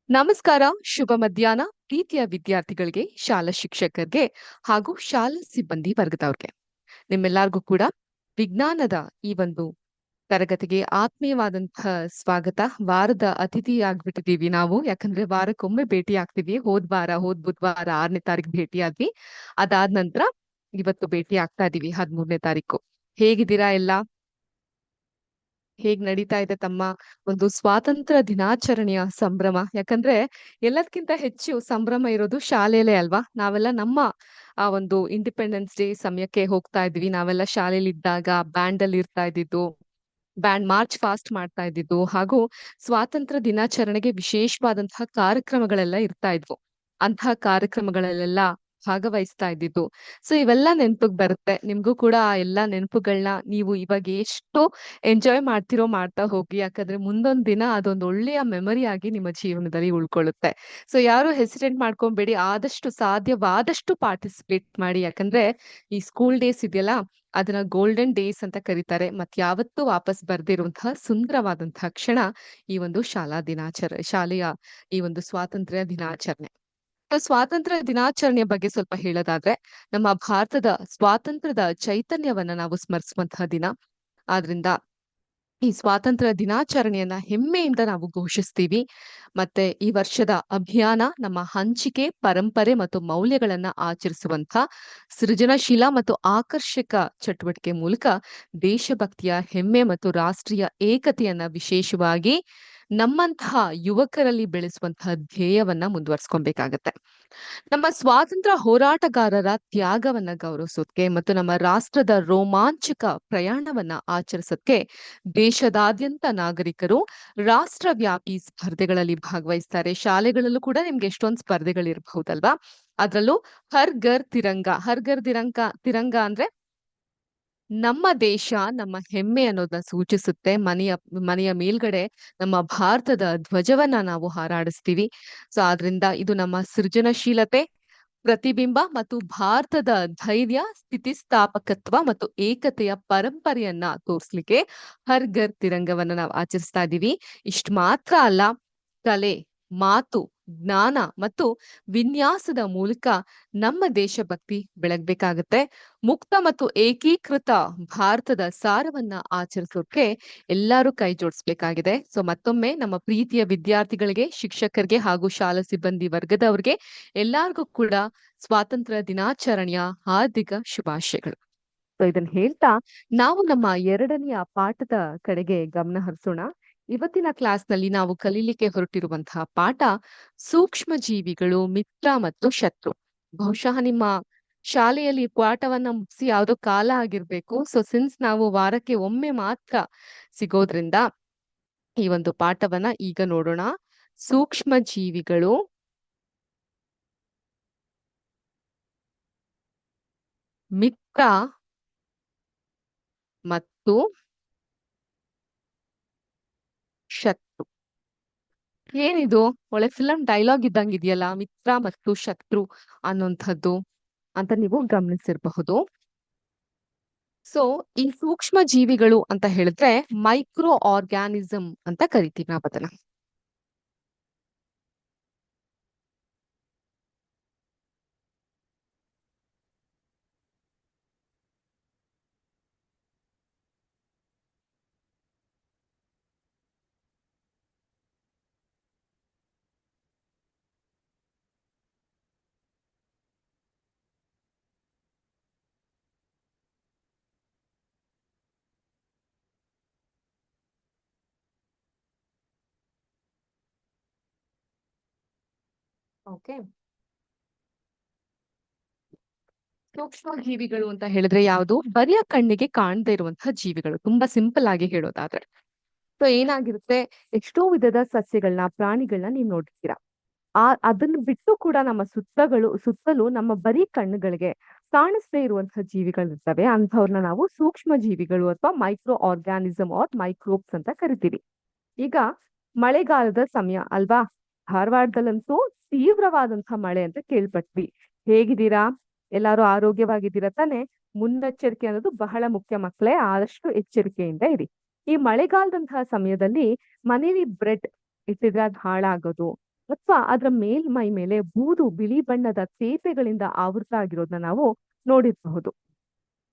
ನಮಸ್ಕಾರ, ಶುಭ ಮಧ್ಯಾಹ್ನ ಪ್ರೀತಿಯ ವಿದ್ಯಾರ್ಥಿಗಳಿಗೆ, ಶಾಲಾ ಶಿಕ್ಷಕರಿಗೆ ಹಾಗೂ ಶಾಲಾ ಸಿಬ್ಬಂದಿ ವರ್ಗದವ್ರಿಗೆ. ನಿಮ್ಮೆಲ್ಲರಿಗೂ ಕೂಡ ವಿಜ್ಞಾನದ ಈ ಒಂದು ತರಗತಿಗೆ ಆತ್ಮೀಯವಾದಂತಹ ಸ್ವಾಗತ. ವಾರದ ಅತಿಥಿ ಆಗ್ಬಿಟ್ಟಿದೀವಿ ನಾವು. ಯಾಕಂದ್ರೆ ವಾರಕ್ಕೊಮ್ಮೆ ಭೇಟಿ ಆಗ್ತೀವಿ. ಹೋದ್ ಬುಧವಾರ 6ನೇ ತಾರೀಕು ಭೇಟಿ ಆದ್ವಿ. ಅದಾದ ನಂತರ ಇವತ್ತು ಭೇಟಿ ಆಗ್ತಾ ಇದೀವಿ 13ನೇ ತಾರೀಕು. ಹೇಗಿದ್ದೀರಾ ಎಲ್ಲ? ಹೇಗ್ ನಡೀತಾ ಇದೆ ತಮ್ಮ ಒಂದು ಸ್ವಾತಂತ್ರ್ಯ ದಿನಾಚರಣೆಯ ಸಂಭ್ರಮ? ಯಾಕಂದ್ರೆ ಎಲ್ಲದಕ್ಕಿಂತ ಹೆಚ್ಚು ಸಂಭ್ರಮ ಇರೋದು ಶಾಲೆಯಲ್ಲೇ ಅಲ್ವಾ? ನಾವೆಲ್ಲ ನಮ್ಮ ಆ ಒಂದು ಇಂಡಿಪೆಂಡೆನ್ಸ್ ಡೇ ಸಮಯಕ್ಕೆ ಹೋಗ್ತಾ ಇದ್ವಿ. ನಾವೆಲ್ಲ ಶಾಲೆಯಲ್ಲಿ ಇದ್ದಾಗ ಬ್ಯಾಂಡ್ ಅಲ್ಲಿ ಇರ್ತಾ ಇದ್ದಿದ್ದು, ಬ್ಯಾಂಡ್ ಮಾರ್ಚ್ ಫಾಸ್ಟ್ ಮಾಡ್ತಾ ಇದ್ದಿದ್ದು, ಹಾಗೂ ಸ್ವಾತಂತ್ರ್ಯ ದಿನಾಚರಣೆಗೆ ವಿಶೇಷವಾದಂತಹ ಕಾರ್ಯಕ್ರಮಗಳೆಲ್ಲ ಇರ್ತಾ ಇದ್ವು. ಅಂತಹ ಕಾರ್ಯಕ್ರಮಗಳಲ್ಲೆಲ್ಲ ಭಾಗವಹಿಸ್ತಾ ಇದ್ದಿದ್ದು. ಸೊ ಇವೆಲ್ಲ ನೆನಪಿಗೆ ಬರುತ್ತೆ. ನಿಮ್ಗೂ ಕೂಡ ಆ ಎಲ್ಲಾ ನೆನಪುಗಳನ್ನ ನೀವು ಇವಾಗ ಎಷ್ಟು ಎಂಜಾಯ್ ಮಾಡ್ತಿರೋ ಮಾಡ್ತಾ ಹೋಗಿ. ಯಾಕಂದ್ರೆ ಮುಂದೊಂದ್ ದಿನ ಅದೊಂದು ಒಳ್ಳೆಯ ಮೆಮರಿ ಆಗಿ ನಿಮ್ಮ ಜೀವನದಲ್ಲಿ ಉಳ್ಕೊಳ್ಳುತ್ತೆ. ಸೊ ಯಾರು ಹೆಸಿಟೇಟ್ ಮಾಡ್ಕೊಂಬೇಡಿ. ಆದಷ್ಟು ಸಾಧ್ಯವಾದಷ್ಟು ಪಾರ್ಟಿಸಿಪೇಟ್ ಮಾಡಿ. ಯಾಕಂದ್ರೆ ಈ ಸ್ಕೂಲ್ ಡೇಸ್ ಇದೆಯಲ್ಲ, ಅದನ್ನ ಗೋಲ್ಡನ್ ಡೇಸ್ ಅಂತ ಕರೀತಾರೆ. ಮತ್ ಯಾವತ್ತೂ ವಾಪಸ್ ಬರ್ದಿರುವಂತಹ ಸುಂದರವಾದಂತಹ ಕ್ಷಣ ಈ ಒಂದು ಶಾಲೆಯ ಈ ಒಂದು ಸ್ವಾತಂತ್ರ್ಯ ದಿನಾಚರಣೆ. ಸ್ವಾತಂತ್ರ್ಯ ದಿನಾಚರಣೆಯ ಬಗ್ಗೆ ಸ್ವಲ್ಪ ಹೇಳೋದಾದ್ರೆ, ನಮ್ಮ ಭಾರತದ ಸ್ವಾತಂತ್ರ್ಯದ ಚೈತನ್ಯವನ್ನ ನಾವು ಸ್ಮರಿಸುವಂತಹ ದಿನ. ಆದ್ರಿಂದ ಈ ಸ್ವಾತಂತ್ರ್ಯ ದಿನಾಚರಣೆಯನ್ನ ಹೆಮ್ಮೆಯಿಂದ ನಾವು ಘೋಷಿಸ್ತೀವಿ. ಮತ್ತೆ ಈ ವರ್ಷದ ಅಭಿಯಾನ ನಮ್ಮ ಹಂಚಿಕೆ, ಪರಂಪರೆ ಮತ್ತು ಮೌಲ್ಯಗಳನ್ನ ಆಚರಿಸುವಂತ ಸೃಜನಶೀಲ ಮತ್ತು ಆಕರ್ಷಕ ಚಟುವಟಿಕೆ ಮೂಲಕ ದೇಶಭಕ್ತಿಯ ಹೆಮ್ಮೆ ಮತ್ತು ರಾಷ್ಟ್ರೀಯ ಏಕತೆಯನ್ನ ವಿಶೇಷವಾಗಿ ನಮ್ಮಂತಹ ಯುವಕರಲ್ಲಿ ಬೆಳೆಸುವಂತಹ ಧ್ಯೇಯವನ್ನ ಮುಂದುವರ್ಸ್ಕೊಬೇಕಾಗತ್ತೆ. ನಮ್ಮ ಸ್ವಾತಂತ್ರ್ಯ ಹೋರಾಟಗಾರರ ತ್ಯಾಗವನ್ನ ಗೌರವಿಸೋದಕ್ಕೆ ಮತ್ತು ನಮ್ಮ ರಾಷ್ಟ್ರದ ರೋಮಾಂಚಕ ಪ್ರಯಾಣವನ್ನ ಆಚರಿಸೋದಕ್ಕೆ ದೇಶದಾದ್ಯಂತ ನಾಗರಿಕರು ರಾಷ್ಟ್ರವ್ಯಾಪಿ ಸ್ಪರ್ಧೆಗಳಲ್ಲಿ ಭಾಗವಹಿಸ್ತಾರೆ. ಶಾಲೆಗಳಲ್ಲೂ ಕೂಡ ನಿಮ್ಗೆ ಎಷ್ಟೊಂದು ಸ್ಪರ್ಧೆಗಳಿರಬಹುದಲ್ವಾ? ಅದ್ರಲ್ಲೂ ಹರ್ ಘರ್ ತಿರಂಗ ಅಂದ್ರೆ ನಮ್ಮ ದೇಶ ನಮ್ಮ ಹೆಮ್ಮೆ ಅನ್ನೋದನ್ನ ಸೂಚಿಸುತ್ತೆ. ಮನೆಯ ಮೇಲ್ಗಡೆ ನಮ್ಮ ಭಾರತದ ಧ್ವಜವನ್ನ ನಾವು ಹಾರಾಡಿಸ್ತೀವಿ. ಸೊ ಆದ್ರಿಂದ ಇದು ನಮ್ಮ ಸೃಜನಶೀಲತೆ, ಪ್ರತಿಬಿಂಬ ಮತ್ತು ಭಾರತದ ಧೈರ್ಯ, ಸ್ಥಿತಿಸ್ಥಾಪಕತ್ವ ಮತ್ತು ಏಕತೆಯ ಪರಂಪರೆಯನ್ನ ತೋರಿಸ್ಲಿಕ್ಕೆ ಹರ್ ಘರ್ ತಿರಂಗವನ್ನ ನಾವು ಆಚರಿಸ್ತಾ ಇದ್ದೀವಿ. ಇಷ್ಟು ಮಾತ್ರ ಅಲ್ಲ, ಕಲೆ, ಮಾತು, ಜ್ಞಾನ ಮತ್ತು ವಿನ್ಯಾಸದ ಮೂಲಕ ನಮ್ಮ ದೇಶಭಕ್ತಿ ಬೆಳಗ್ಬೇಕಾಗತ್ತೆ. ಮುಕ್ತ ಮತ್ತು ಏಕೀಕೃತ ಭಾರತದ ಸಾರವನ್ನ ಆಚರಿಸೋಕೆ ಎಲ್ಲರೂ ಕೈ ಜೋಡಿಸ್ಬೇಕಾಗಿದೆ. ಸೊ ಮತ್ತೊಮ್ಮೆ ನಮ್ಮ ಪ್ರೀತಿಯ ವಿದ್ಯಾರ್ಥಿಗಳಿಗೆ, ಶಿಕ್ಷಕರಿಗೆ ಹಾಗೂ ಶಾಲಾ ಸಿಬ್ಬಂದಿ ವರ್ಗದವರಿಗೆ ಎಲ್ಲಾರ್ಗೂ ಕೂಡ ಸ್ವಾತಂತ್ರ್ಯ ದಿನಾಚರಣೆಯ ಹಾರ್ದಿಕ ಶುಭಾಶಯಗಳು. ಸೊ ಇದನ್ನ ಹೇಳ್ತಾ ನಾವು ನಮ್ಮ 2ನೆಯ ಪಾಠದ ಕಡೆಗೆ ಗಮನ ಹರಿಸೋಣ. ಇವತ್ತಿನ ಕ್ಲಾಸ್ನಲ್ಲಿ ನಾವು ಕಲೀಲಿಕ್ಕೆ ಹೊರಟಿರುವಂತಹ ಪಾಠ ಸೂಕ್ಷ್ಮ ಜೀವಿಗಳು, ಮಿತ್ರ ಮತ್ತು ಶತ್ರು. ಬಹುಶಃ ನಿಮ್ಮ ಶಾಲೆಯಲ್ಲಿ ಪಾಠವನ್ನ ಮುಗಿಸಿ ಯಾವುದೋ ಕಾಲ ಆಗಿರ್ಬೇಕು. ಸೊ ಸಿನ್ಸ್ ನಾವು ವಾರಕ್ಕೆ ಒಮ್ಮೆ ಮಾತ್ರ ಸಿಗೋದ್ರಿಂದ ಈ ಒಂದು ಪಾಠವನ್ನ ಈಗ ನೋಡೋಣ. ಸೂಕ್ಷ್ಮ ಜೀವಿಗಳು, ಮಿತ್ರ ಮತ್ತು ಶತ್ರು. ಏನಿದು ಒಳ್ಳೆ ಫಿಲಂ ಡೈಲಾಗ್ ಇದ್ದಂಗ್ ಇದೆಯಲ್ಲ, ಮಿತ್ರ ಮತ್ತು ಶತ್ರು ಅನ್ನುವಂಥದ್ದು ಅಂತ ನೀವು ಗಮನಿಸಿರಬಹುದು. ಸೊ ಈ ಸೂಕ್ಷ್ಮ ಜೀವಿಗಳು ಅಂತ ಹೇಳಿದ್ರೆ ಮೈಕ್ರೋ ಆರ್ಗ್ಯಾನಿಸಮ್ ಅಂತ ಕರಿತೀವಿ ನಾವು ಅದನ್ನ. ಓಕೆ, ಸೂಕ್ಷ್ಮ ಜೀವಿಗಳು ಅಂತ ಹೇಳಿದ್ರೆ ಯಾವುದು? ಬರಿಯ ಕಣ್ಣಿಗೆ ಕಾಣದೇ ಇರುವಂತಹ ಜೀವಿಗಳು, ತುಂಬಾ ಸಿಂಪಲ್ ಆಗಿ ಹೇಳೋದಾದ್ರೆ. ಸೊ ಏನಾಗಿರುತ್ತೆ, ಎಷ್ಟೋ ವಿಧದ ಸಸ್ಯಗಳನ್ನ, ಪ್ರಾಣಿಗಳನ್ನ ನೀವು ನೋಡಿರ್ತೀರಾ. ಅದನ್ನು ಬಿಟ್ಟು ಕೂಡ ನಮ್ಮ ಸುತ್ತಲೂ ನಮ್ಮ ಬರೀ ಕಣ್ಣುಗಳಿಗೆ ಕಾಣಿಸದೇ ಇರುವಂತಹ ಜೀವಿಗಳಿರ್ತವೆ. ಅಂಥವ್ರನ್ನ ನಾವು ಸೂಕ್ಷ್ಮ ಜೀವಿಗಳು ಅಥವಾ ಮೈಕ್ರೋ ಆರ್ಗ್ಯಾನಿಸಮ್ ಆರ್ ಮೈಕ್ರೋಬ್ಸ್ ಅಂತ ಕರಿತೀವಿ. ಈಗ ಮಳೆಗಾಲದ ಸಮಯ ಅಲ್ವಾ? ಧಾರವಾಡದಲ್ಲಂತೂ ತೀವ್ರವಾದಂತಹ ಮಳೆ ಅಂತ ಕೇಳ್ಪಟ್ವಿ. ಹೇಗಿದ್ದೀರಾ? ಎಲ್ಲಾರು ಆರೋಗ್ಯವಾಗಿದ್ದೀರಾ ತಾನೆ? ಮುನ್ನೆಚ್ಚರಿಕೆ ಅನ್ನೋದು ಬಹಳ ಮುಖ್ಯ ಮಕ್ಕಳೇ. ಆದಷ್ಟು ಎಚ್ಚರಿಕೆಯಿಂದ ಇರಿ. ಈ ಮಳೆಗಾಲದಂತಹ ಸಮಯದಲ್ಲಿ ಮನೇಲಿ ಬ್ರೆಡ್ ಇಟ್ಟಿದ್ರೆ ಅದು ಹಾಳಾಗೋದು, ಅಥವಾ ಅದರ ಮೇಲ್ಮೈ ಮೇಲೆ ಬೂದು ಬಿಳಿ ಬಣ್ಣದ ತೇಪೆಗಳಿಂದ ಆವೃತ ಆಗಿರೋದನ್ನ ನಾವು ನೋಡಿರಬಹುದು.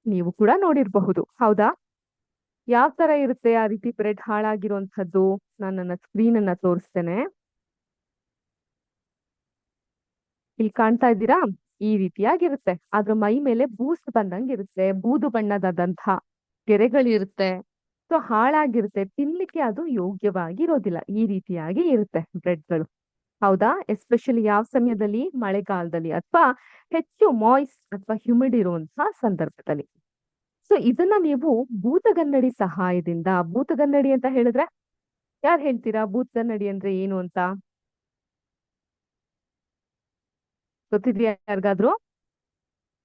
ನೀವು ಕೂಡ ನೋಡಿರಬಹುದು, ಹೌದಾ? ಯಾವ ತರ ಇರುತ್ತೆ ಆ ರೀತಿ ಬ್ರೆಡ್ ಹಾಳಾಗಿರುವಂತದ್ದು? ನಾನು ನನ್ನ ಸ್ಕ್ರೀನ್ ಅನ್ನ ತೋರಿಸ್ತೇನೆ. ಇಲ್ಲಿ ಕಾಣ್ತಾ ಇದ್ದೀರಾ? ಈ ರೀತಿಯಾಗಿರುತ್ತೆ. ಅದ್ರ ಮೈ ಮೇಲೆ ಬೂಸ್ಟ್ ಬಂದಂಗಿರುತ್ತೆ, ಬೂದು ಬಣ್ಣದಾದಂಥ ಗೆರೆಗಳಿರುತ್ತೆ. ಸೊ ಹಾಳಾಗಿರುತ್ತೆ, ತಿನ್ಲಿಕ್ಕೆ ಅದು ಯೋಗ್ಯವಾಗಿರೋದಿಲ್ಲ. ಈ ರೀತಿಯಾಗಿ ಇರುತ್ತೆ ಬ್ರೆಡ್ಗಳು, ಹೌದಾ? ಎಸ್ಪೆಷಲಿ ಯಾವ ಸಮಯದಲ್ಲಿ? ಮಳೆಗಾಲದಲ್ಲಿ ಅಥವಾ ಹೆಚ್ಚು ಮಾಯ್ಸ್ಟ್ ಅಥವಾ ಹ್ಯೂಮಿಡ್ ಇರುವಂತಹ ಸಂದರ್ಭದಲ್ಲಿ. ಸೊ ಇದನ್ನ ನೀವು ಭೂತಗನ್ನಡಿ ಸಹಾಯದಿಂದ, ಭೂತಗನ್ನಡಿ ಅಂತ ಹೇಳಿದ್ರೆ ಯಾರು ಹೇಳ್ತೀರಾ ಭೂತಗನ್ನಡಿ ಅಂದ್ರೆ ಏನು ಅಂತ? ಗೊತ್ತಿದ್ಯಾ ಯಾರಿಗಾದ್ರು?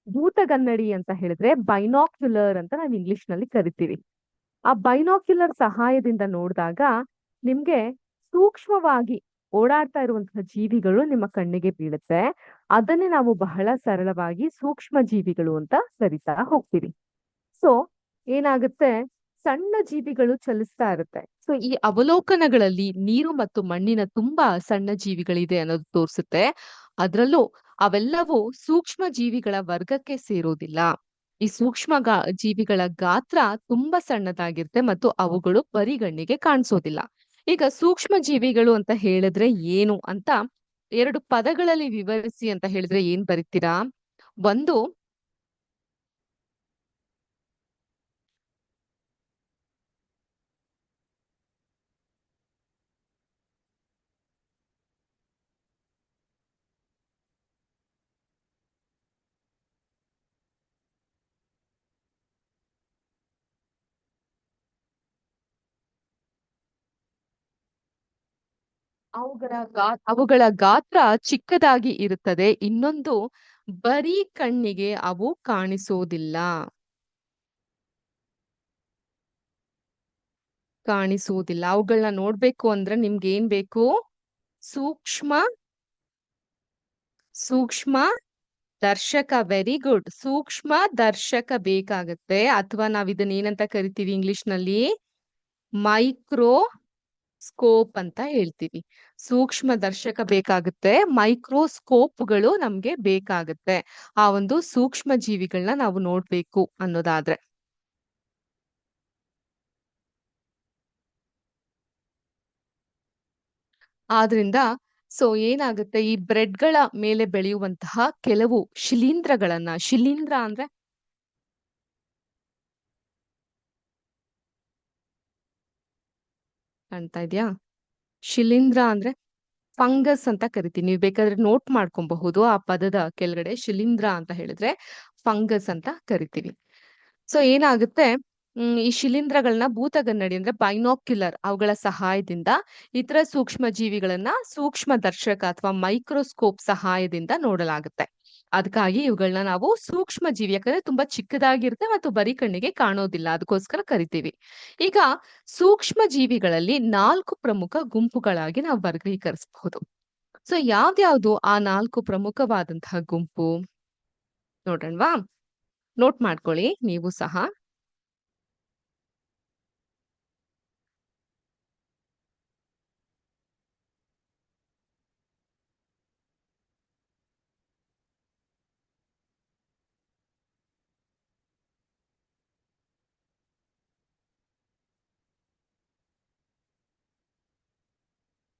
ಭೂತಗನ್ನಡಿ ಅಂತ ಹೇಳಿದ್ರೆ ಬೈನಾಕ್ಯುಲರ್ ಅಂತ ನಾವು ಇಂಗ್ಲಿಷ್ ನಲ್ಲಿ ಕರಿತೀವಿ. ಆ ಬೈನಾಕ್ಯುಲರ್ ಸಹಾಯದಿಂದ ನೋಡಿದಾಗ ನಿಮ್ಗೆ ಸೂಕ್ಷ್ಮವಾಗಿ ಓಡಾಡ್ತಾ ಇರುವಂತಹ ಜೀವಿಗಳು ನಿಮ್ಮ ಕಣ್ಣಿಗೆ ಬೀಳುತ್ತೆ. ಅದನ್ನೇ ನಾವು ಬಹಳ ಸರಳವಾಗಿ ಸೂಕ್ಷ್ಮ ಜೀವಿಗಳು ಅಂತ ಕರಿತಾ ಹೋಗ್ತೀವಿ. ಸೊ ಏನಾಗುತ್ತೆ, ಸಣ್ಣ ಜೀವಿಗಳು ಚಲಿಸ್ತಾ ಇರುತ್ತೆ. ಸೊ ಈ ಅವಲೋಕನಗಳಲ್ಲಿ ನೀರು ಮತ್ತು ಮಣ್ಣಿನ ತುಂಬಾ ಸಣ್ಣ ಜೀವಿಗಳಿದೆ ಅನ್ನೋದು ತೋರಿಸುತ್ತೆ. ಅದರಲ್ಲೂ ಅವೆಲ್ಲವೂ ಸೂಕ್ಷ್ಮ ಜೀವಿಗಳ ವರ್ಗಕ್ಕೆ ಸೇರೋದಿಲ್ಲ. ಈ ಸೂಕ್ಷ್ಮ ಜೀವಿಗಳ ಗಾತ್ರ ತುಂಬಾ ಸಣ್ಣದಾಗಿರುತ್ತೆ ಮತ್ತು ಅವುಗಳು ಪರಿಗಣ್ಣಿಗೆ ಕಾಣಿಸೋದಿಲ್ಲ. ಈಗ ಸೂಕ್ಷ್ಮ ಜೀವಿಗಳು ಅಂತ ಹೇಳಿದ್ರೆ ಏನು ಅಂತ 2 ಪದಗಳಲ್ಲಿ ವಿವರಿಸಿ ಅಂತ ಹೇಳಿದ್ರೆ ಏನ್ ಬರೀತೀರಾ? ಒಂದು, ಅವುಗಳ ಗಾತ್ರ ಚಿಕ್ಕದಾಗಿ ಇರುತ್ತದೆ. ಇನ್ನೊಂದು, ಬರೀ ಕಣ್ಣಿಗೆ ಅವು ಕಾಣಿಸೋದಿಲ್ಲ. ಅವುಗಳನ್ನ ನೋಡ್ಬೇಕು ಅಂದ್ರೆ ನಿಮ್ಗೆ ಏನ್ ಬೇಕು? ಸೂಕ್ಷ್ಮ ಸೂಕ್ಷ್ಮ ದರ್ಶಕ. Very good. ಸೂಕ್ಷ್ಮ ದರ್ಶಕ ಬೇಕಾಗತ್ತೆ, ಅಥವಾ ನಾವ್ ಇದನ್ನ ಏನಂತ ಕರಿತೀವಿ ಇಂಗ್ಲಿಷ್ ನಲ್ಲಿ? ಮೈಕ್ರೋ ಸ್ಕೋಪ್ ಅಂತ ಹೇಳ್ತೀವಿ. ಸೂಕ್ಷ್ಮ ದರ್ಶಕ ಬೇಕಾಗುತ್ತೆ, ಮೈಕ್ರೋಸ್ಕೋಪ್ಗಳು ನಮ್ಗೆ ಬೇಕಾಗುತ್ತೆ ಆ ಒಂದು ಸೂಕ್ಷ್ಮ ಜೀವಿಗಳನ್ನ ನಾವು ನೋಡ್ಬೇಕು ಅನ್ನೋದಾದ್ರೆ. ಆದ್ರಿಂದ ಸೊ ಏನಾಗುತ್ತೆ, ಈ ಬ್ರೆಡ್ಗಳ ಮೇಲೆ ಬೆಳೆಯುವಂತಹ ಕೆಲವು ಶಿಲೀಂಧ್ರಗಳನ್ನ, ಶಿಲೀಂಧ್ರ ಅಂದ್ರೆ ಕಾಣ್ತಾ ಇದ್ಯಾ? ಶಿಲೀಂಧ್ರ ಅಂದ್ರೆ ಫಂಗಸ್ ಅಂತ ಕರಿತೀವಿ. ನೀವು ಬೇಕಾದ್ರೆ ನೋಟ್ ಮಾಡ್ಕೊಬಹುದು, ಆ ಪದದ ಕೆಳಗಡೆ ಶಿಲೀಂಧ್ರ ಅಂತ ಹೇಳಿದ್ರೆ ಫಂಗಸ್ ಅಂತ ಕರಿತೀವಿ. ಸೊ ಏನಾಗುತ್ತೆ, ಈ ಶಿಲೀಂಧ್ರಗಳನ್ನ ಭೂತಗನ್ನಡಿ ಅಂದ್ರೆ ಬೈನಾಕ್ಯುಲರ್ ಅವುಗಳ ಸಹಾಯದಿಂದ ಇತರ ಸೂಕ್ಷ್ಮ ಜೀವಿಗಳನ್ನ ಸೂಕ್ಷ್ಮ ದರ್ಶಕ ಅಥವಾ ಮೈಕ್ರೋಸ್ಕೋಪ್ ಸಹಾಯದಿಂದ ನೋಡಲಾಗುತ್ತೆ. ಅದಕ್ಕಾಗಿ ಇವುಗಳನ್ನ ನಾವು ಸೂಕ್ಷ್ಮ ಜೀವಿ, ಯಾಕಂದ್ರೆ ತುಂಬಾ ಚಿಕ್ಕದಾಗಿರುತ್ತೆ ಮತ್ತು ಬರೀ ಕಣ್ಣಿಗೆ ಕಾಣೋದಿಲ್ಲ, ಅದಕ್ಕೋಸ್ಕರ ಕರಿತೀವಿ. ಈಗ ಸೂಕ್ಷ್ಮ ಜೀವಿಗಳಲ್ಲಿ 4 ಪ್ರಮುಖ ಗುಂಪುಗಳಾಗಿ ನಾವು ವರ್ಗೀಕರಿಸಬಹುದು. ಸೊ ಯಾವ್ದ್ಯಾವ್ದು ಆ 4 ಪ್ರಮುಖವಾದಂತಹ ಗುಂಪು ನೋಡೋಣವಾ? ನೋಟ್ ಮಾಡ್ಕೊಳ್ಳಿ ನೀವು ಸಹ.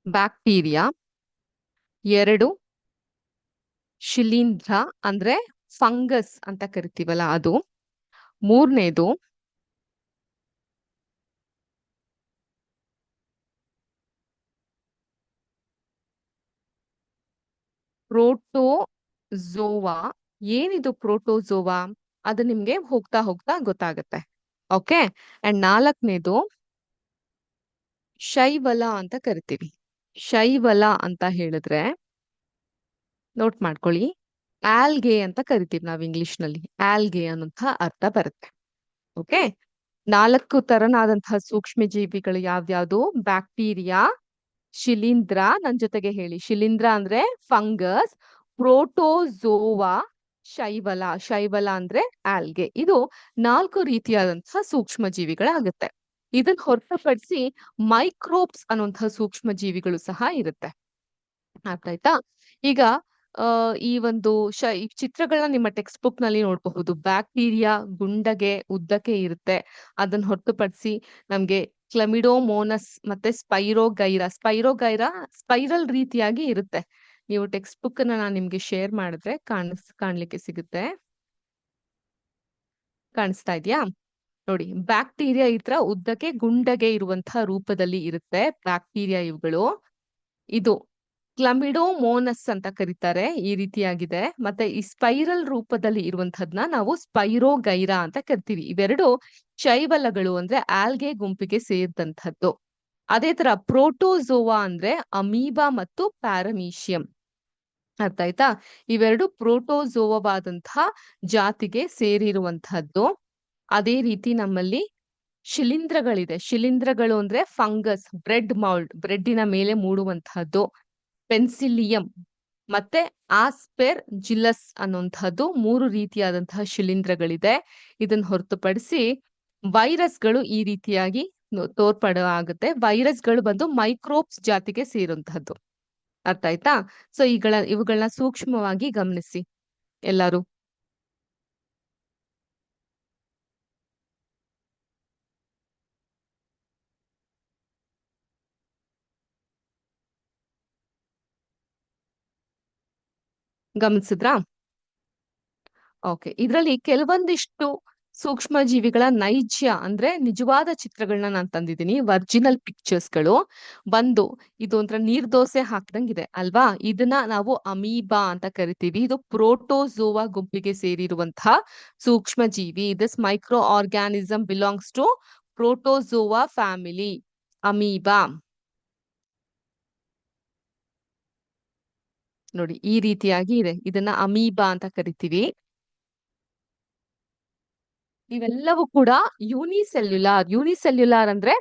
ಬ್ಯಾಕ್ಟೀರಿಯಾ. 2, ಶಿಲೀಂಧ್ರ ಅಂದ್ರೆ ಫಂಗಸ್ ಅಂತ ಕರಿತೀವಲ್ಲ ಅದು. 3ನೇದು ಪ್ರೋಟೋಝೋವಾ. ಏನಿದು ಪ್ರೋಟೋಝೋವಾ? ಅದು ನಿಮ್ಗೆ ಹೋಗ್ತಾ ಹೋಗ್ತಾ ಗೊತ್ತಾಗುತ್ತೆ. ಓಕೆ. ಅಂಡ್ 4ನೇದು ಶೈವಲ ಅಂತ ಕರಿತೀವಿ. ಶೈವಲ ಅಂತ ಹೇಳಿದ್ರೆ ನೋಟ್ ಮಾಡ್ಕೊಳ್ಳಿ, ಆಲ್ಗೆ ಅಂತ ಕರಿತೀವಿ ನಾವು ಇಂಗ್ಲಿಷ್ ನಲ್ಲಿ. ಆಲ್ಗೆ ಅನ್ನುವಂಥ ಅರ್ಥ ಬರುತ್ತೆ. ಓಕೆ. 4 ತರನಾದಂತಹ ಸೂಕ್ಷ್ಮ ಜೀವಿಗಳು ಯಾವ್ಯಾವ್ದು? ಬ್ಯಾಕ್ಟೀರಿಯಾ, ಶಿಲೀಂಧ್ರ, ನನ್ ಜೊತೆಗೆ ಹೇಳಿ, ಶಿಲೀಂಧ್ರ ಅಂದ್ರೆ ಫಂಗಸ್, ಪ್ರೋಟೋಝೋವಾ, ಶೈವಲ. ಶೈವಲ ಅಂದ್ರೆ ಆಲ್ಗೆ. ಇದು 4 ರೀತಿಯಾದಂತಹ ಸೂಕ್ಷ್ಮ ಜೀವಿಗಳಾಗುತ್ತೆ. ಇದನ್ನ ಹೊರತುಪಡಿಸಿ ಮೈಕ್ರೋಬ್ಸ್ ಅನ್ನುವಂತಹ ಸೂಕ್ಷ್ಮ ಜೀವಿಗಳು ಸಹ ಇರುತ್ತೆ. ಅರ್ಥ ಆಯ್ತಾ? ಈಗ ಈ ಒಂದು ಈ ಚಿತ್ರಗಳನ್ನ ನಿಮ್ಮ ಟೆಕ್ಸ್ಟ್ ಬುಕ್‌ನಲ್ಲಿ ನೋಡಬಹುದು. ಬ್ಯಾಕ್ಟೀರಿಯಾ ಗುಂಡಗೆ, ಉದ್ದಕ್ಕೆ ಇರುತ್ತೆ. ಅದನ್ನ ಹೊರತುಪಡಿಸಿ ನಮ್ಗೆ ಕ್ಲಮಿಡೋಮೋನಸ್ ಮತ್ತೆ ಸ್ಪೈರೋಗೈರಾ ಸ್ಪೈರಲ್ ರೀತಿಯಾಗಿ ಇರುತ್ತೆ. ನೀವು ಟೆಕ್ಸ್ಟ್ ಬುಕ್ಕನ್ನ ನಾನ್ ನಿಮ್ಗೆ ಶೇರ್ ಮಾಡಿದ್ರೆ ಕಾಣ್ಲಿಕ್ಕೆ ಸಿಗುತ್ತೆ. ಕಾಣಿಸ್ತಾ ಇದೆಯಾ? ನೋಡಿ, ಬ್ಯಾಕ್ಟೀರಿಯಾ ಈ ತರ ಉದ್ದಕ್ಕೆ ಗುಂಡಗೆ ಇರುವಂತಹ ರೂಪದಲ್ಲಿ ಇರುತ್ತೆ ಬ್ಯಾಕ್ಟೀರಿಯಾ ಇವುಗಳು. ಇದು ಕ್ಲಮಿಡೋಮೋನಸ್ ಅಂತ ಕರೀತಾರೆ. ಈ ರೀತಿಯಾಗಿದೆ. ಮತ್ತೆ ಈ ಸ್ಪೈರಲ್ ರೂಪದಲ್ಲಿ ಇರುವಂತಹದ್ನ ನಾವು ಸ್ಪೈರೋಗೈರಾ ಅಂತ ಕರಿತೀವಿ. ಇವೆರಡು ಶೈವಲಗಳು ಅಂದ್ರೆ ಆಲ್ಗೆ ಗುಂಪಿಗೆ ಸೇರಿದಂತಹದ್ದು. ಅದೇ ತರ ಪ್ರೋಟೋಜೋವಾ ಅಂದ್ರೆ ಅಮೀಬಾ ಮತ್ತು ಪ್ಯಾರಮೀಶಿಯಂ. ಅರ್ಥ ಆಯ್ತಾ? ಇವೆರಡು ಪ್ರೋಟೋಜೋವಾದಂತಹ ಜಾತಿಗೆ ಸೇರಿರುವಂತಹದ್ದು. ಅದೇ ರೀತಿ ನಮ್ಮಲ್ಲಿ ಶಿಲೀಂಧ್ರಗಳಿದೆ. ಶಿಲೀಂಧ್ರಗಳು ಅಂದ್ರೆ ಫಂಗಸ್, ಬ್ರೆಡ್ ಮೌಲ್ಡ್, ಬ್ರೆಡ್ಡಿನ ಮೇಲೆ ಮೂಡುವಂತಹದ್ದು. ಪೆನ್ಸಿಲಿಯಂ ಮತ್ತೆ ಆಸ್ಪೆರ್ ಜಿಲ್ಲಸ್ ಅನ್ನುವಂತಹದ್ದು 3 ರೀತಿಯಾದಂತಹ ಶಿಲೀಂಧ್ರಗಳಿದೆ. ಇದನ್ನ ಹೊರತುಪಡಿಸಿ ವೈರಸ್ಗಳು ಈ ರೀತಿಯಾಗಿ ಆಗುತ್ತೆ. ವೈರಸ್ಗಳು ಬಂದು ಮೈಕ್ರೋಬ್ಸ್ ಜಾತಿಗೆ ಸೇರುವಂತಹದ್ದು. ಅರ್ಥ ಆಯ್ತಾ? ಸೊ ಇವುಗಳನ್ನ ಸೂಕ್ಷ್ಮವಾಗಿ ಗಮನಿಸಿ ಎಲ್ಲರೂ. ಗಮನಿಸಿದ್ರಾ? ಓಕೆ. ಇದ್ರಲ್ಲಿ ಕೆಲವೊಂದಿಷ್ಟು ಸೂಕ್ಷ್ಮ ಜೀವಿಗಳ ನೈಜ ಅಂದ್ರೆ ನಿಜವಾದ ಚಿತ್ರಗಳನ್ನ ನಾನ್ ತಂದಿದ್ದೀನಿ. ಒರಿಜಿನಲ್ ಪಿಕ್ಚರ್ಸ್‌ಗಳು. ಬಂದು ಇದು ಒಂಥರ ನೀರ್ದೋಸೆ ಹಾಕ್ದಂಗಿದೆ ಅಲ್ವಾ? ಇದನ್ನ ನಾವು ಅಮೀಬಾ ಅಂತ ಕರಿತೀವಿ. ಇದು ಪ್ರೋಟೋಜೋವಾ ಗುಂಪಿಗೆ ಸೇರಿರುವಂತಹ ಸೂಕ್ಷ್ಮ ಜೀವಿ. This micro organism belongs to protozoa family. Amoeba. ನೋಡಿ ಈ ರೀತಿಯಾಗಿ ಇದೆ. ಇದನ್ನ ಅಮೀಬಾ ಅಂತ ಕರಿತೀವಿ. ಇವೆಲ್ಲವೂ ಕೂಡ ಯೂನಿಸೆಲ್ಯುಲಾರ್ ಅಂದ್ರೆ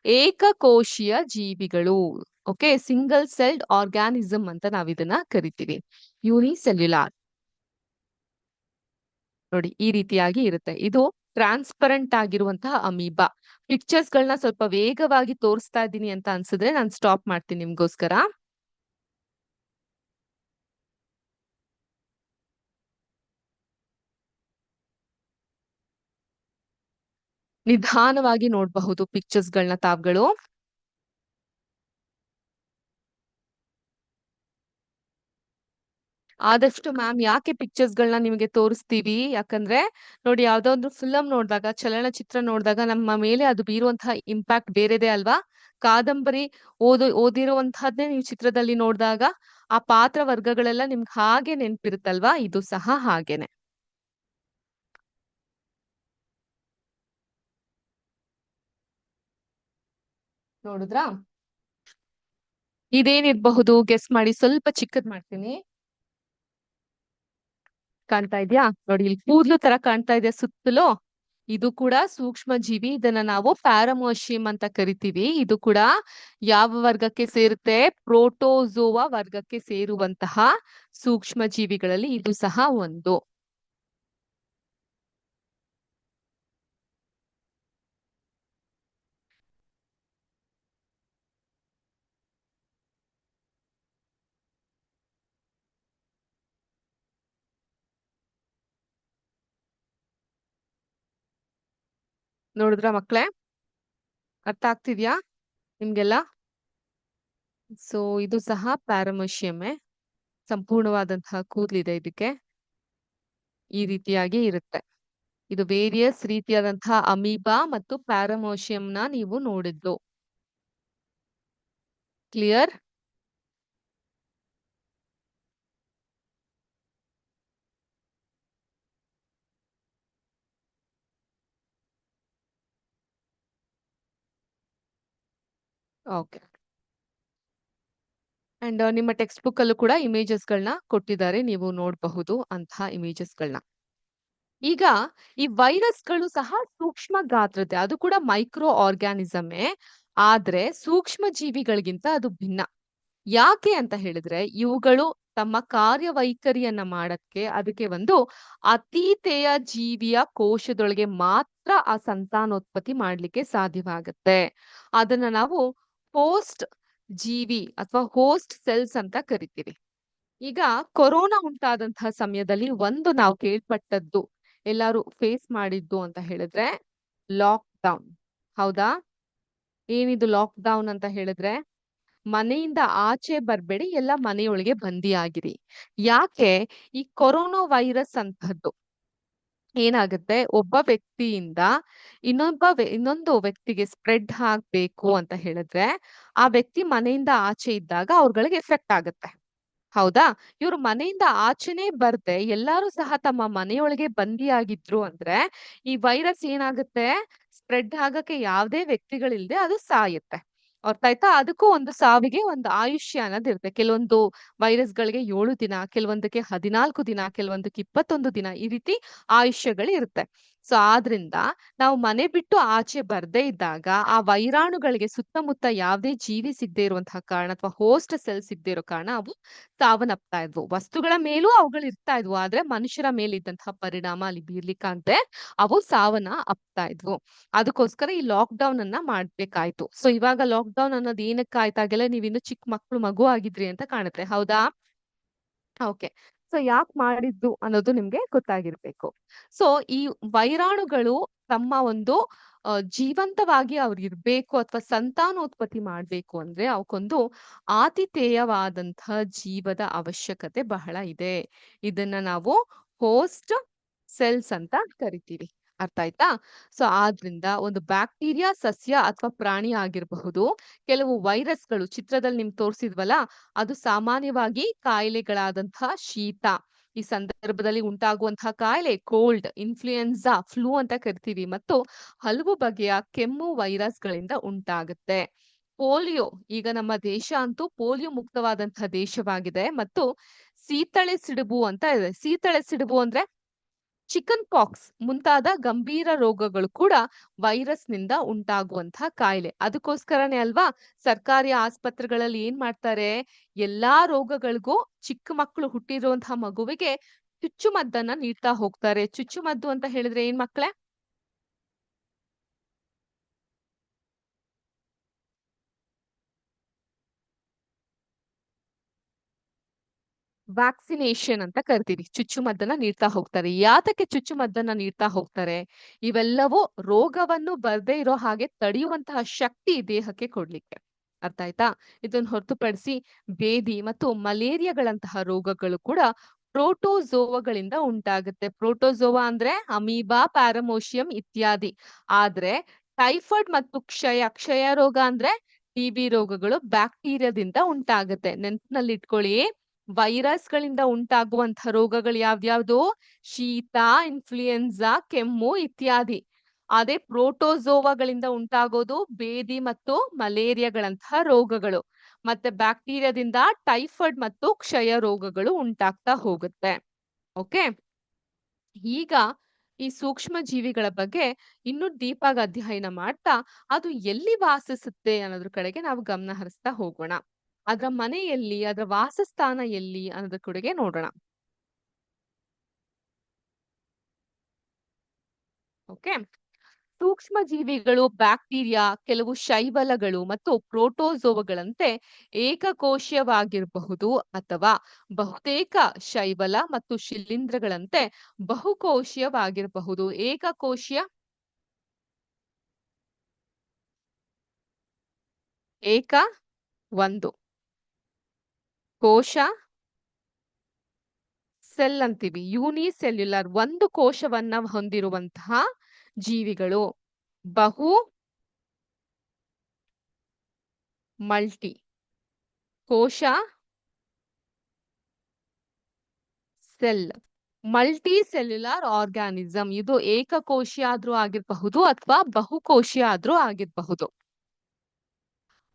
ಏಕಕೋಶೀಯ ಜೀವಿಗಳು. ಓಕೆ, ಸಿಂಗಲ್ ಸೆಲ್ಡ್ ಆರ್ಗಾನಿಸಮ್ ಅಂತ ನಾವ್ ಇದನ್ನ ಕರಿತೀವಿ. ಯೂನಿಸೆಲ್ಯುಲಾರ್. ನೋಡಿ ಈ ರೀತಿಯಾಗಿ ಇರುತ್ತೆ. ಇದು ಟ್ರಾನ್ಸ್ಪರೆಂಟ್ ಆಗಿರುವಂತಹ ಅಮೀಬಾ. ಪಿಕ್ಚರ್ಸ್ ಗಳನ್ನ ಸ್ವಲ್ಪ ವೇಗವಾಗಿ ತೋರಿಸ್ತಾ ಇದ್ದೀನಿ ಅಂತ ಅನ್ಸಿದ್ರೆ ನಾನು ಸ್ಟಾಪ್ ಮಾಡ್ತೀನಿ ನಿಮ್ಗೋಸ್ಕರ. ನಿಧಾನವಾಗಿ ನೋಡಬಹುದು ಪಿಕ್ಚರ್ಸ್ ಗಳನ್ನ ತಾವ್ಗಳು. ಆದಷ್ಟು ಮ್ಯಾಮ್ ಯಾಕೆ ಪಿಕ್ಚರ್ಸ್ ಗಳನ್ನ ನಿಮಗೆ ತೋರಿಸ್ತೀವಿ ಯಾಕಂದ್ರೆ ನೋಡಿ, ಯಾವ್ದೋ ಒಂದು ಫಿಲಂ ನೋಡಿದಾಗ, ಚಲನಚಿತ್ರ ನೋಡಿದಾಗ ನಮ್ಮ ಮೇಲೆ ಅದು ಬೀರುವಂತಹ ಇಂಪ್ಯಾಕ್ಟ್ ಬೇರೆದೆ ಅಲ್ವಾ? ಕಾದಂಬರಿ ಓದಿರುವಂತಹದ್ದೇ ನೀವು ಚಿತ್ರದಲ್ಲಿ ನೋಡಿದಾಗ ಆ ಪಾತ್ರ ವರ್ಗಗಳೆಲ್ಲ ನಿಮ್ಗೆ ಹಾಗೆ ನೆನ್ಪಿರುತ್ತಲ್ವಾ? ಇದು ಸಹ ಹಾಗೇನೆ. ನೋಡಿದ್ರಾ? ಇದೇನಿರ್ಬಹುದು ಗೆಸ್ ಮಾಡಿ, ಸ್ವಲ್ಪ ಚಿಕ್ಕದ್ ಮಾಡ್ತೀನಿ. ಕಾಣ್ತಾ ಇದ್ಯಾ? ನೋಡಿ, ಇಲ್ಲಿ ಕೂದ್ಲು ತರ ಕಾಣ್ತಾ ಇದೆ ಸುತ್ತಲೂ. ಇದು ಕೂಡ ಸೂಕ್ಷ್ಮ ಜೀವಿ. ಇದನ್ನ ನಾವು ಪ್ಯಾರಮೋಶಿಯಂ ಅಂತ ಕರಿತೀವಿ. ಇದು ಕೂಡ ಯಾವ ವರ್ಗಕ್ಕೆ ಸೇರುತ್ತೆ? ಪ್ರೋಟೋಜೋವಾ ವರ್ಗಕ್ಕೆ ಸೇರುವಂತಹ ಸೂಕ್ಷ್ಮ ಜೀವಿಗಳಲ್ಲಿ ಇದು ಸಹ ಒಂದು. ನೋಡಿದ್ರ ಮಕ್ಳೇ? ಅರ್ಥ ಆಗ್ತಿದ್ಯಾ ನಿಮ್ಗೆಲ್ಲ? ಸೊ ಇದು ಸಹ ಪ್ಯಾರಮೋಶಿಯಮ್ಮೇ. ಸಂಪೂರ್ಣವಾದಂತಹ ಕೂದ್ಲಿದೆ ಇದಕ್ಕೆ. ಈ ರೀತಿಯಾಗಿ ಇರುತ್ತೆ. ಇದು ವೇರಿಯಸ್ ರೀತಿಯಾದಂತಹ ಅಮೀಬಾ ಮತ್ತು ಪ್ಯಾರಮೋಶಿಯಂನ ನೀವು ನೋಡಿದ್ದು. ಕ್ಲಿಯರ್? ಓಕೆ. ಅಂಡ್ ನಿಮ್ಮ ಟೆಕ್ಸ್ಟ್ ಬುಕ್ ಅಲ್ಲೂ ಕೂಡ ಇಮೇಜಸ್ ಗಳನ್ನ ಕೊಟ್ಟಿದ್ದಾರೆ. ನೀವು ನೋಡಬಹುದು ಅಂತಹ ಇಮೇಜಸ್ ಗಳನ್ನ. ಈಗ ಈ ವೈರಸ್ಗಳು ಸಹ ಸೂಕ್ಷ್ಮ ಗಾತ್ರದ್ದೇ. ಅದು ಕೂಡ ಮೈಕ್ರೋ ಆರ್ಗಾನಿಸಮೇ. ಆದ್ರೆ ಸೂಕ್ಷ್ಮ ಜೀವಿಗಳಿಗಿಂತ ಅದು ಭಿನ್ನ. ಯಾಕೆ ಅಂತ ಹೇಳಿದ್ರೆ ಇವುಗಳು ತಮ್ಮ ಕಾರ್ಯವೈಖರಿಯನ್ನ ಮಾಡಕ್ಕೆ ಅದಕ್ಕೆ ಒಂದು ಅತೀತೆಯ ಜೀವಿಯ ಕೋಶದೊಳಗೆ ಮಾತ್ರ ಆ ಸಂತಾನೋತ್ಪತ್ತಿ ಮಾಡ್ಲಿಕ್ಕೆ ಸಾಧ್ಯವಾಗತ್ತೆ. ಅದನ್ನ ನಾವು ಪೋಸ್ಟ್ ಜೀವಿ ಅಥವಾ ಹೋಸ್ಟ್ ಸೆಲ್ಸ್ ಅಂತ ಕರಿತೀವಿ. ಈಗ ಕೊರೋನಾ ಉಂಟಾದಂತಹ ಸಮಯದಲ್ಲಿ ಒಂದು ನಾವು ಕೇಳ್ಪಟ್ಟದ್ದು, ಎಲ್ಲಾರು ಫೇಸ್ ಮಾಡಿದ್ದು ಅಂತ ಹೇಳಿದ್ರೆ ಲಾಕ್‌ಡೌನ್. ಹೌದಾ? ಏನಿದು ಲಾಕ್‌ಡೌನ್ ಅಂತ ಹೇಳಿದ್ರೆ, ಮನೆಯಿಂದ ಆಚೆ ಬರ್ಬೇಡಿ, ಎಲ್ಲ ಮನೆಯೊಳಗೆ ಬಂದಿಯಾಗಿರಿ. ಯಾಕೆ? ಈ ಕೊರೋನಾ ವೈರಸ್ ಅಂತಹದ್ದು ಏನಾಗುತ್ತೆ, ಒಬ್ಬ ವ್ಯಕ್ತಿಯಿಂದ ಇನ್ನೊಂದು ವ್ಯಕ್ತಿಗೆ ಸ್ಪ್ರೆಡ್ ಆಗ್ಬೇಕು ಅಂತ ಹೇಳಿದ್ರೆ, ಆ ವ್ಯಕ್ತಿ ಮನೆಯಿಂದ ಆಚೆ ಇದ್ದಾಗ ಅವ್ರಗಳಿಗೆ ಎಫೆಕ್ಟ್ ಆಗುತ್ತೆ. ಹೌದಾ? ಇವ್ರು ಮನೆಯಿಂದ ಆಚೆನೇ ಬರ್ದೆ ಎಲ್ಲಾರು ಸಹ ತಮ್ಮ ಮನೆಯೊಳಗೆ ಬಂದಿಯಾಗಿದ್ರು ಅಂದ್ರೆ, ಈ ವೈರಸ್ ಏನಾಗುತ್ತೆ, ಸ್ಪ್ರೆಡ್ ಆಗಕ್ಕೆ ಯಾವ್ದೇ ವ್ಯಕ್ತಿಗಳಿಲ್ದೆ ಅದು ಸಾಯುತ್ತೆ. ಅರ್ಥ ಆಯ್ತಾ? ಅದಕ್ಕೂ ಒಂದು ಸಾವಿಗೆ ಒಂದು ಆಯುಷ್ಯ ಅನ್ನೋದಿರುತ್ತೆ. ಕೆಲವೊಂದು ವೈರಸ್‌ಗಳಿಗೆ 7 ದಿನ, ಕೆಲವೊಂದಕ್ಕೆ 14 ದಿನ, ಕೆಲವೊಂದಕ್ಕೆ 21 ದಿನ ಈ ರೀತಿ ಆಯುಷ್ಯಗಳಿರುತ್ತೆ. ಸೊ ಆದ್ರಿಂದ ನಾವು ಮನೆ ಬಿಟ್ಟು ಆಚೆ ಬರ್ದೇ ಇದ್ದಾಗ, ಆ ವೈರಾಣುಗಳಿಗೆ ಸುತ್ತಮುತ್ತ ಯಾವ್ದೇ ಜೀವಿ ಸಿಗದೇ ಇರುವಂತಹ ಕಾರಣ ಅಥವಾ ಹೋಸ್ಟ್ ಸೆಲ್ ಸಿಗದೇ ಇರೋ ಕಾರಣ ಅವು ಸಾವನ್ನಪ್ತಾ ಇದ್ವು. ವಸ್ತುಗಳ ಮೇಲೂ ಅವುಗಳು ಇರ್ತಾ ಇದ್ವು. ಆದ್ರೆ ಮನುಷ್ಯರ ಮೇಲಿದ್ದಂತಹ ಪರಿಣಾಮ ಅಲ್ಲಿ ಬೀರ್ಲಿಕ್ಕಾಗ್ದೆ ಅವು ಸಾವನ್ನ ಅಪ್ತಾ ಇದ್ವು. ಅದಕ್ಕೋಸ್ಕರ ಈ ಲಾಕ್‌ಡೌನ್ ಅನ್ನ ಮಾಡ್ಬೇಕಾಯ್ತು. ಸೊ ಇವಾಗ ಲಾಕ್‌ಡೌನ್ ಅನ್ನೋದು ಏನಕ್ಕಾಯ್ತಾಗೆಲ್ಲ ನೀವಿನ್ನು ಚಿಕ್ಕ ಮಗು ಆಗಿದ್ರಿ ಅಂತ ಕಾಣುತ್ತೆ. ಹೌದಾ? ಓಕೆ. ಸೊ ಯಾಕ್ ಮಾಡಿದ್ದು ಅನ್ನೋದು ನಿಮ್ಗೆ ಗೊತ್ತಾಗಿರ್ಬೇಕು. ಸೊ ಈ ವೈರಾಣುಗಳು ತಮ್ಮ ಒಂದು ಜೀವಂತವಾಗಿ ಅವ್ರು ಇರ್ಬೇಕು ಅಥವಾ ಸಂತಾನೋತ್ಪತ್ತಿ ಮಾಡ್ಬೇಕು ಅಂದ್ರೆ ಅವಕ್ಕೊಂದು ಆತಿಥೇಯವಾದಂತಹ ಜೀವದ ಅವಶ್ಯಕತೆ ಬಹಳ ಇದೆ. ಇದನ್ನ ನಾವು ಹೋಸ್ಟ್ ಸೆಲ್ಸ್ ಅಂತ ಕರಿತೀವಿ. ಅರ್ಥ ಆಯ್ತಾ? ಸೊ ಆದ್ರಿಂದ ಒಂದು ಬ್ಯಾಕ್ಟೀರಿಯಾ, ಸಸ್ಯ ಅಥವಾ ಪ್ರಾಣಿ ಆಗಿರಬಹುದು. ಕೆಲವು ವೈರಸ್‌ಗಳು ಚಿತ್ರದಲ್ಲಿ ನಿಮ್ಗೆ ತೋರಿಸಿದ್ವಲ್ಲ, ಅದು ಸಾಮಾನ್ಯವಾಗಿ ಕಾಯಿಲೆಗಳಾದಂತಹ ಶೀತ, ಈ ಸಂದರ್ಭದಲ್ಲಿ ಉಂಟಾಗುವಂತಹ ಕಾಯಿಲೆ ಕೋಲ್ಡ್, ಇನ್ಫ್ಲೂಯೆನ್ಸಾ, ಫ್ಲೂ ಅಂತ ಕರಿತೀವಿ ಮತ್ತು ಹಲವು ಬಗೆಯ ಕೆಮ್ಮು ವೈರಸ್‌ಗಳಿಂದ ಉಂಟಾಗುತ್ತೆ. ಪೋಲಿಯೋ, ಈಗ ನಮ್ಮ ದೇಶ ಅಂತೂ ಪೋಲಿಯೋ ಮುಕ್ತವಾದಂತಹ ದೇಶವಾಗಿದೆ ಮತ್ತು ಸೀತಳೆ ಸಿಡುಬು ಅಂತ ಇದೆ. ಸೀತಳೆ ಸಿಡುಬು ಅಂದ್ರೆ ಚಿಕನ್ ಪಾಕ್ಸ್ ಮುಂತಾದ ಗಂಭೀರ ರೋಗಗಳು ಕೂಡ ವೈರಸ್‌ನಿಂದ ಉಂಟಾಗುವಂತಹ ಕಾಯಿಲೆ. ಅದಕ್ಕೋಸ್ಕರನೇ ಅಲ್ವಾ ಸರ್ಕಾರಿ ಆಸ್ಪತ್ರೆಗಳಲ್ಲಿ ಏನ್ ಮಾಡ್ತಾರೆ, ಎಲ್ಲಾ ರೋಗಗಳಿಗೂ ಚಿಕ್ಕ ಮಕ್ಕಳು ಹುಟ್ಟಿರುವಂತಹ ಮಗುವಿಗೆ ಚುಚ್ಚುಮದ್ದನ್ನ ನೀಡ್ತಾ ಹೋಗ್ತಾರೆ. ಚುಚ್ಚುಮದ್ದು ಅಂತ ಹೇಳಿದ್ರೆ ಏನ್ ಮಕ್ಕಳೇ? ವ್ಯಾಕ್ಸಿನೇಷನ್ ಅಂತ ಕರಿತೀವಿ. ಚುಚ್ಚುಮದ್ದನ್ನ ನೀಡ್ತಾ ಹೋಗ್ತಾರೆ. ಯಾತಕ್ಕೆ ಚುಚ್ಚುಮದ್ದನ್ನ ನೀಡ್ತಾ ಹೋಗ್ತಾರೆ? ಇವೆಲ್ಲವೂ ರೋಗವನ್ನು ಬರ್ದೇ ಇರೋ ಹಾಗೆ ತಡೆಯುವಂತಹ ಶಕ್ತಿ ದೇಹಕ್ಕೆ ಕೊಡ್ಲಿಕ್ಕೆ. ಅರ್ಥ ಆಯ್ತಾ? ಇದನ್ನ ಹೊರತುಪಡಿಸಿ ಬೇದಿ ಮತ್ತು ಮಲೇರಿಯಾಗಳಂತಹ ರೋಗಗಳು ಕೂಡ ಪ್ರೋಟೋಜೋವಗಳಿಂದ ಉಂಟಾಗುತ್ತೆ. ಪ್ರೋಟೋಜೋವಾ ಅಂದ್ರೆ ಅಮೀಬಾ, ಪ್ಯಾರಾಮೋಶಿಯಂ ಇತ್ಯಾದಿ. ಆದ್ರೆ ಟೈಫಾಯ್ಡ್ ಮತ್ತು ಕ್ಷಯ ರೋಗ ಅಂದ್ರೆ ಟಿಬಿ ರೋಗಗಳು ಬ್ಯಾಕ್ಟೀರಿಯಾದಿಂದ ಉಂಟಾಗುತ್ತೆ. ನೆನಪಿನಲ್ಲಿಟ್ಕೊಳ್ಳಿ. ವೈರಸ್‌ಗಳಿಂದ ಉಂಟಾಗುವಂತಹ ರೋಗಗಳು ಯಾವ್ದ್ಯಾವ್ದು? ಶೀತ, ಇನ್ಫ್ಲೂಯೆನ್ಸಾ, ಕೆಮ್ಮು ಇತ್ಯಾದಿ. ಅದೇ ಪ್ರೋಟೋಜೋವಾಗಳಿಂದ ಉಂಟಾಗೋದು ಬೇದಿ ಮತ್ತು ಮಲೇರಿಯಾಗಳಂತಹ ರೋಗಗಳು. ಮತ್ತೆ ಬ್ಯಾಕ್ಟೀರಿಯಾದಿಂದ ಟೈಫಾಯ್ಡ್ ಮತ್ತು ಕ್ಷಯ ರೋಗಗಳು ಉಂಟಾಗ್ತಾ ಹೋಗುತ್ತೆ. ಓಕೆ? ಈಗ ಈ ಸೂಕ್ಷ್ಮ ಜೀವಿಗಳ ಬಗ್ಗೆ ಇನ್ನೂ ಡೀಪ್ ಆಗಿ ಅಧ್ಯಯನ ಮಾಡ್ತಾ, ಅದು ಎಲ್ಲಿ ವಾಸಿಸುತ್ತೆ ಅನ್ನೋದ್ರ ಕಡೆಗೆ ನಾವು ಗಮನ ಹರಿಸ್ತಾ ಹೋಗೋಣ. ಅದ್ರ ಮನೆ ಎಲ್ಲಿ? ಅದ್ರ ವಾಸಸ್ಥಾನ ಎಲ್ಲಿ? ಅನ್ನೋದ್ರ ಕಡೆಗೆ ನೋಡೋಣ. ಓಕೆ? ಸೂಕ್ಷ್ಮ ಜೀವಿಗಳು ಬ್ಯಾಕ್ಟೀರಿಯಾ, ಕೆಲವು ಶೈವಲಗಳು ಮತ್ತು ಪ್ರೋಟೋಜೋವಗಳಂತೆ ಏಕಕೋಶೀಯವಾಗಿರಬಹುದು ಅಥವಾ ಬಹುತೇಕ ಶೈವಲ ಮತ್ತು ಶಿಲೀಂಧ್ರಗಳಂತೆ ಬಹುಕೋಶೀಯವಾಗಿರಬಹುದು. ಏಕಕೋಶೀಯ ಏಕ ಒಂದು ಕೋಶ ಸೆಲ್ ಅಂತೀವಿ. ಯೂನಿಸೆಲ್ಯುಲರ್ ಒಂದು ಕೋಶವನ್ನ ಹೊಂದಿರುವಂತಹ ಜೀವಿಗಳು. ಬಹು ಮಲ್ಟಿ ಕೋಶ ಸೆಲ್. Multi cellular ಆರ್ಗಾನಿಸಂ. ಇದು ಏಕಕೋಶೀಯ ಆದ್ರೂ ಆಗಿರಬಹುದು ಅಥವಾ ಬಹುಕೋಶೀಯ ಆದ್ರೂ ಆಗಿರಬಹುದು.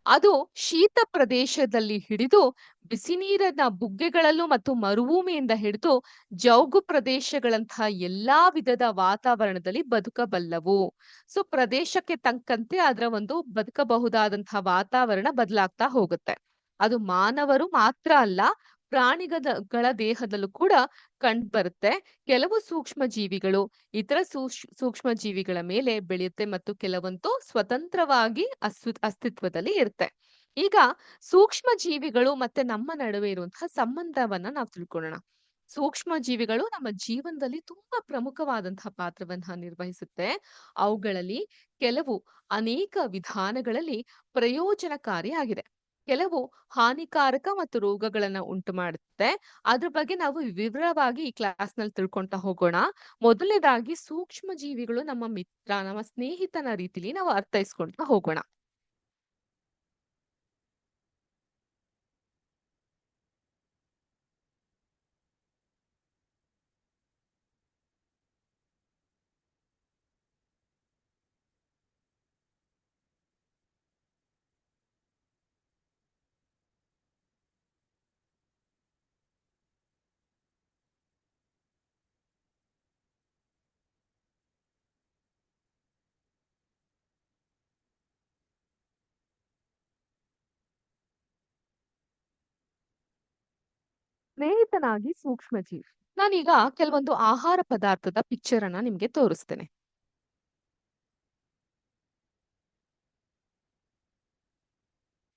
ಅದು ಶೀತ ಪ್ರದೇಶದಲ್ಲಿ ಹಿಡಿದು ಬಿಸಿ ನೀರಿನ ಬುಗ್ಗೆಗಳಲ್ಲೂ ಮತ್ತು ಮರುಭೂಮಿಯಿಂದ ಹಿಡಿದು ಜೌಗು ಪ್ರದೇಶಗಳಂತಹ ಎಲ್ಲಾ ವಿಧದ ವಾತಾವರಣದಲ್ಲಿ ಬದುಕಬಲ್ಲವು. ಸೊ ಪ್ರದೇಶಕ್ಕೆ ತಕ್ಕಂತೆ ಅದರ ಒಂದು ಬದುಕಬಹುದಾದಂತಹ ವಾತಾವರಣ ಬದಲಾಗ್ತಾ ಹೋಗುತ್ತೆ. ಅದು ಮಾನವರು ಮಾತ್ರ ಅಲ್ಲ, ಪ್ರಾಣಿಗಳ ದೇಹದಲ್ಲೂ ಕೂಡ ಕಂಡುಬರುತ್ತೆ. ಕೆಲವು ಸೂಕ್ಷ್ಮ ಜೀವಿಗಳು ಇತರ ಸೂಕ್ಷ್ಮ ಜೀವಿಗಳ ಮೇಲೆ ಬೆಳೆಯುತ್ತೆ ಮತ್ತು ಕೆಲವಂತೂ ಸ್ವತಂತ್ರವಾಗಿ ಅಸ್ತಿತ್ವದಲ್ಲಿ ಇರುತ್ತೆ. ಈಗ ಸೂಕ್ಷ್ಮ ಜೀವಿಗಳು ಮತ್ತೆ ನಮ್ಮ ನಡುವೆ ಇರುವಂತಹ ಸಂಬಂಧವನ್ನ ನಾವು ತಿಳ್ಕೊಳ್ಳೋಣ. ಸೂಕ್ಷ್ಮ ಜೀವಿಗಳು ನಮ್ಮ ಜೀವನದಲ್ಲಿ ತುಂಬಾ ಪ್ರಮುಖವಾದಂತಹ ಪಾತ್ರವನ್ನ ನಿರ್ವಹಿಸುತ್ತೆ. ಅವುಗಳಲ್ಲಿ ಕೆಲವು ಅನೇಕ ವಿಧಾನಗಳಲ್ಲಿ ಪ್ರಯೋಜನಕಾರಿಯಾಗಿದೆ. ಕೆಲವು ಹಾನಿಕಾರಕ ಮತ್ತು ರೋಗಗಳನ್ನ ಉಂಟು ಮಾಡುತ್ತೆ. ಅದ್ರ ಬಗ್ಗೆ ನಾವು ವಿವರವಾಗಿ ಈ ಕ್ಲಾಸ್‌ನಲ್ಲಿ ತಿಳ್ಕೊಂತಾ ಹೋಗೋಣ. ಮೊದಲನೇದಾಗಿ ಸೂಕ್ಷ್ಮ ಜೀವಿಗಳು ನಮ್ಮ ಮಿತ್ರ, ನಮ್ಮ ಸ್ನೇಹಿತನ ರೀತಿಲಿ ನಾವು ಅರ್ಥೈಸ್ಕೊಂತಾ ಹೋಗೋಣ. ಸ್ನೇಹಿತನಾಗಿ ಸೂಕ್ಷ್ಮಜೀವಿ. ನಾನೀಗ ಕೆಲವೊಂದು ಆಹಾರ ಪದಾರ್ಥದ ಪಿಕ್ಚರ್ ಅನ್ನ ನಿಮ್ಗೆ ತೋರಿಸ್ತೇನೆ.